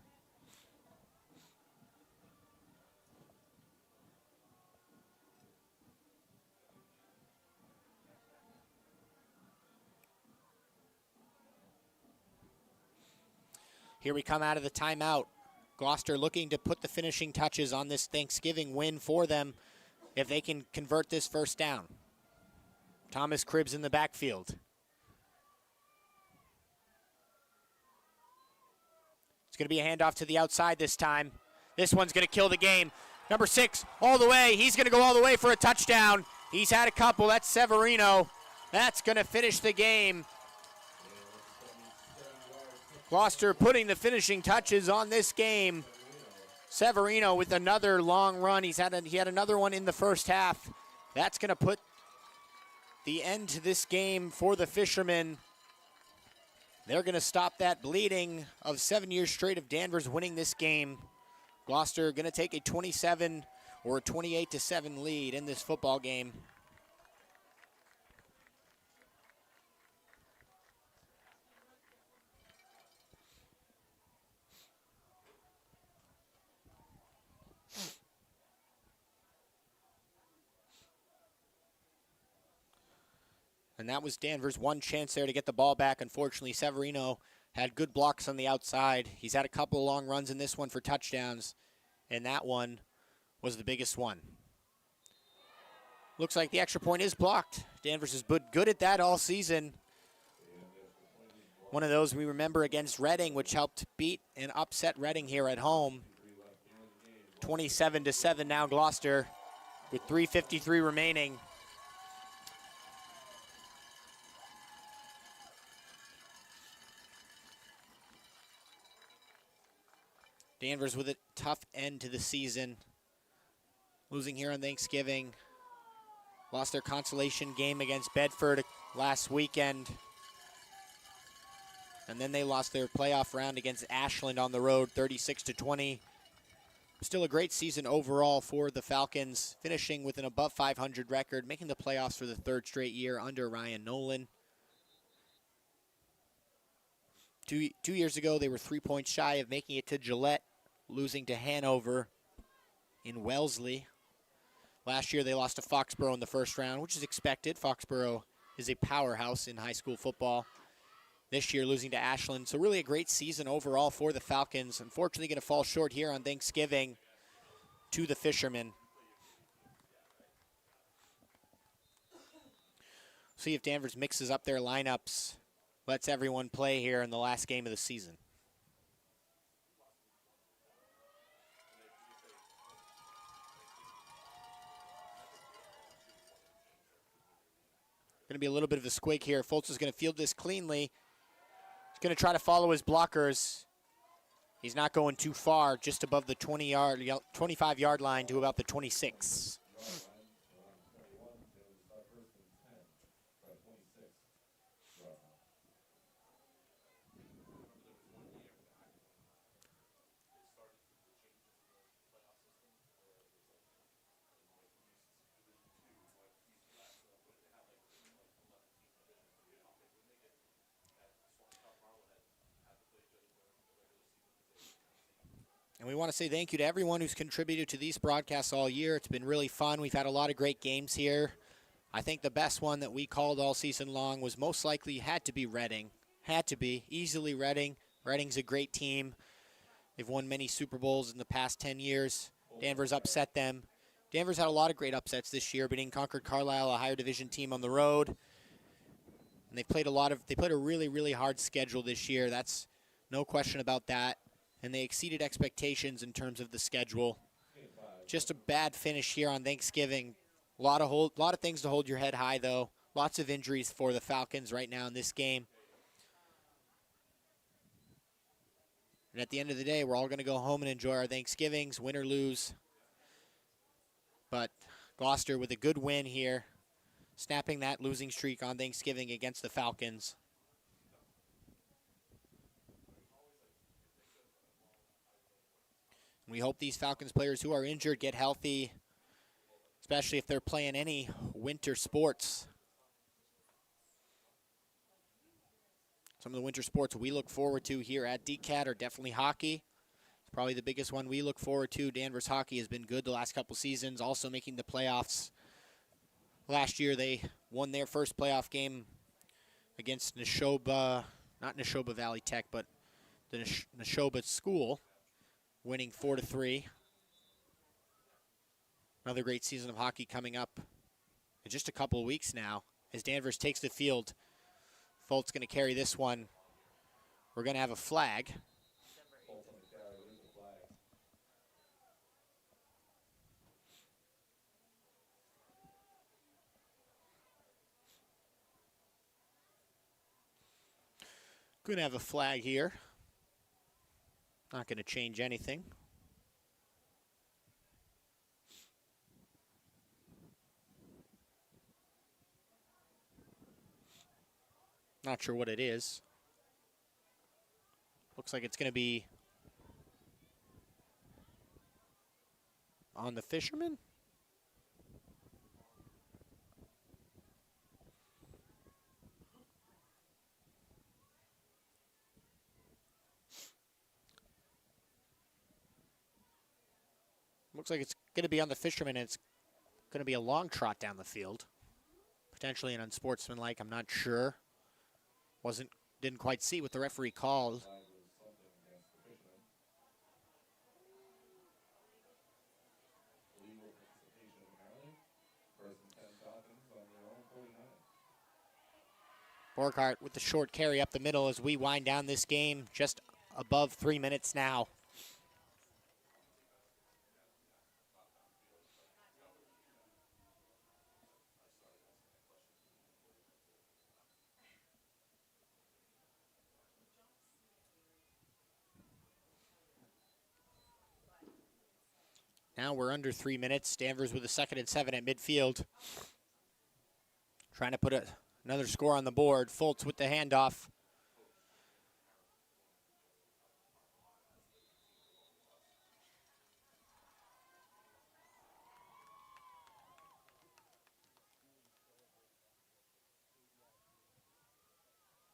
Here we come out of the timeout. Gloucester looking to put the finishing touches on this Thanksgiving win for them if they can convert this first down. Thomas Cribbs in the backfield. It's going to be a handoff to the outside this time. This one's going to kill the game. Number 6, all the way. He's going to go all the way for a touchdown. He's had a couple. That's Severino. That's going to finish the game. Gloucester putting the finishing touches on this game. Severino with another long run. He had another one in the first half. That's going to put the end to this game for the Fishermen. They're going to stop that bleeding of 7 years straight of Danvers winning this game. Gloucester going to take a 27 or a 28-7 lead in this football game. And that was Danvers' one chance there to get the ball back. Unfortunately, Severino had good blocks on the outside. He's had a couple of long runs in this one for touchdowns, and that one was the biggest one. Looks like the extra point is blocked. Danvers has been good at that all season. One of those we remember against Reading, which helped beat and upset Reading here at home. 27-7 now Gloucester with 3:53 remaining. Danvers with a tough end to the season. Losing here on Thanksgiving. Lost their consolation game against Bedford last weekend. And then they lost their playoff round against Ashland on the road, 36-20. Still a great season overall for the Falcons, finishing with an above 500 record, making the playoffs for the 3rd straight year under Ryan Nolan. Two years ago, they were 3 points shy of making it to Gillette, losing to Hanover in Wellesley. Last year, they lost to Foxborough in the first round, which is expected. Foxborough is a powerhouse in high school football. This year, losing to Ashland. So really a great season overall for the Falcons. Unfortunately, going to fall short here on Thanksgiving to the Fishermen. See if Danvers mixes up their lineups, lets everyone play here in the last game of the season. Going to be a little bit of a squeak here. Foltz is going to field this cleanly. He's going to try to follow his blockers. He's not going too far, just above the 25-yard line to about the 26. And we want to say thank you to everyone who's contributed to these broadcasts all year. It's been really fun. We've had a lot of great games here. I think the best one that we called all season long was most likely had to be Reading. Had to be. Easily Reading. Reading's a great team. They've won many Super Bowls in the past 10 years. Danvers upset them. Danvers had a lot of great upsets this year, beating Concord Carlisle, a higher division team on the road. And they played a really, really hard schedule this year. That's no question about that. And they exceeded expectations in terms of the schedule. Just a bad finish here on Thanksgiving. A lot of things to hold your head high, though. Lots of injuries for the Falcons right now in this game. And at the end of the day, we're all going to go home and enjoy our Thanksgivings, win or lose. But Gloucester with a good win here, snapping that losing streak on Thanksgiving against the Falcons. We hope these Falcons players who are injured get healthy, especially if they're playing any winter sports. Some of the winter sports we look forward to here at DCAT are definitely hockey. It's probably the biggest one we look forward to. Danvers hockey has been good the last couple seasons, also making the playoffs. Last year they won their first playoff game against Neshoba, not Neshoba Valley Tech, but the Neshoba School, winning 4-3. Another great season of hockey coming up in just a couple of weeks now as Danvers takes the field. Folt's going to carry this one. We're going to have a flag. Going to have a flag here. Not going to change anything. Not sure what it is. Looks like it's going to be on the fisherman. Looks like it's going to be on the fisherman, and it's going to be a long trot down the field. Potentially an unsportsmanlike, I'm not sure. Didn't quite see what the referee called. Borghardt with the short carry up the middle as we wind down this game, just above 3 minutes now. Now we're under 3 minutes. Danvers with a 2nd and 7 at midfield. Trying to put another score on the board. Foltz with the handoff.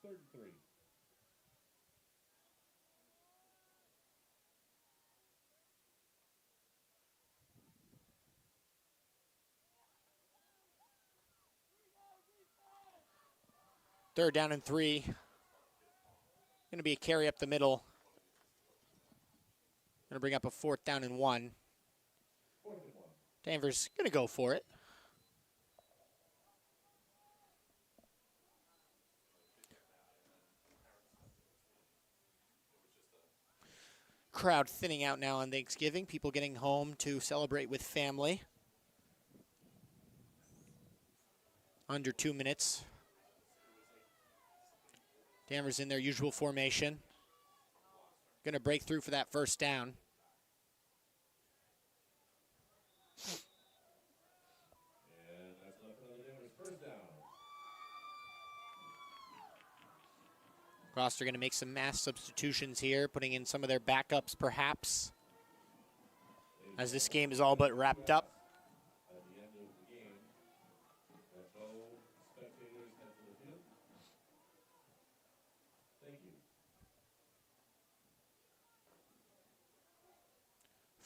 Third and 3. Third down and 3. Going to be a carry up the middle. Going to bring up a 4th down and 1. Danvers going to go for it. Crowd thinning out now on Thanksgiving. People getting home to celebrate with family. Under 2 minutes. Danvers in their usual formation. Going to break through for that 1st down. And that's enough for another Danvers 1st down. Gloucester going to make some mass substitutions here, putting in some of their backups perhaps, as this game is all but wrapped up. At the end of the game, as no spectators head to the field. Thank you.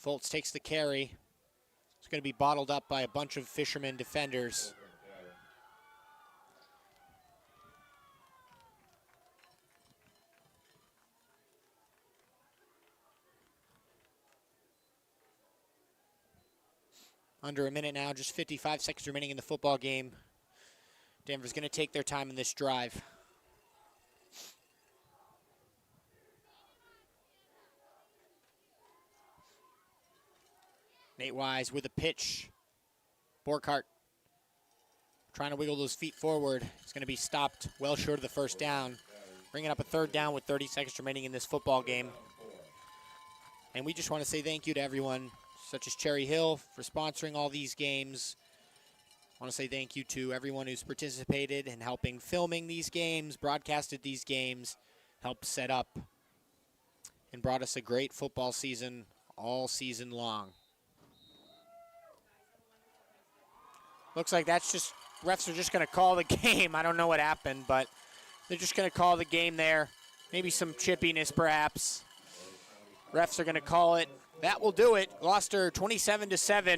Foltz takes the carry. It's going to be bottled up by a bunch of fishermen defenders. Under a minute now, just 55 seconds remaining in the football game. Denver's going to take their time in this drive. Nate Wise with a pitch. Borghardt trying to wiggle those feet forward. It's going to be stopped well short of the 1st down. Bringing up a 3rd down with 30 seconds remaining in this football game. And we just want to say thank you to everyone, such as Cherry Hill, for sponsoring all these games. I want to say thank you to everyone who's participated in helping filming these games, broadcasted these games, helped set up, and brought us a great football season all season long. Looks like that's just, refs are just going to call the game. I don't know what happened, but they're just going to call the game there. Maybe some chippiness, perhaps. Refs are going to call it. That will do it. Gloucester 27-7. They're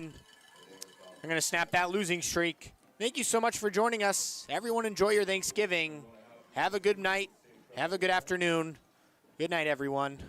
going to snap that losing streak. Thank you so much for joining us. Everyone enjoy your Thanksgiving. Have a good night. Have a good afternoon. Good night, everyone.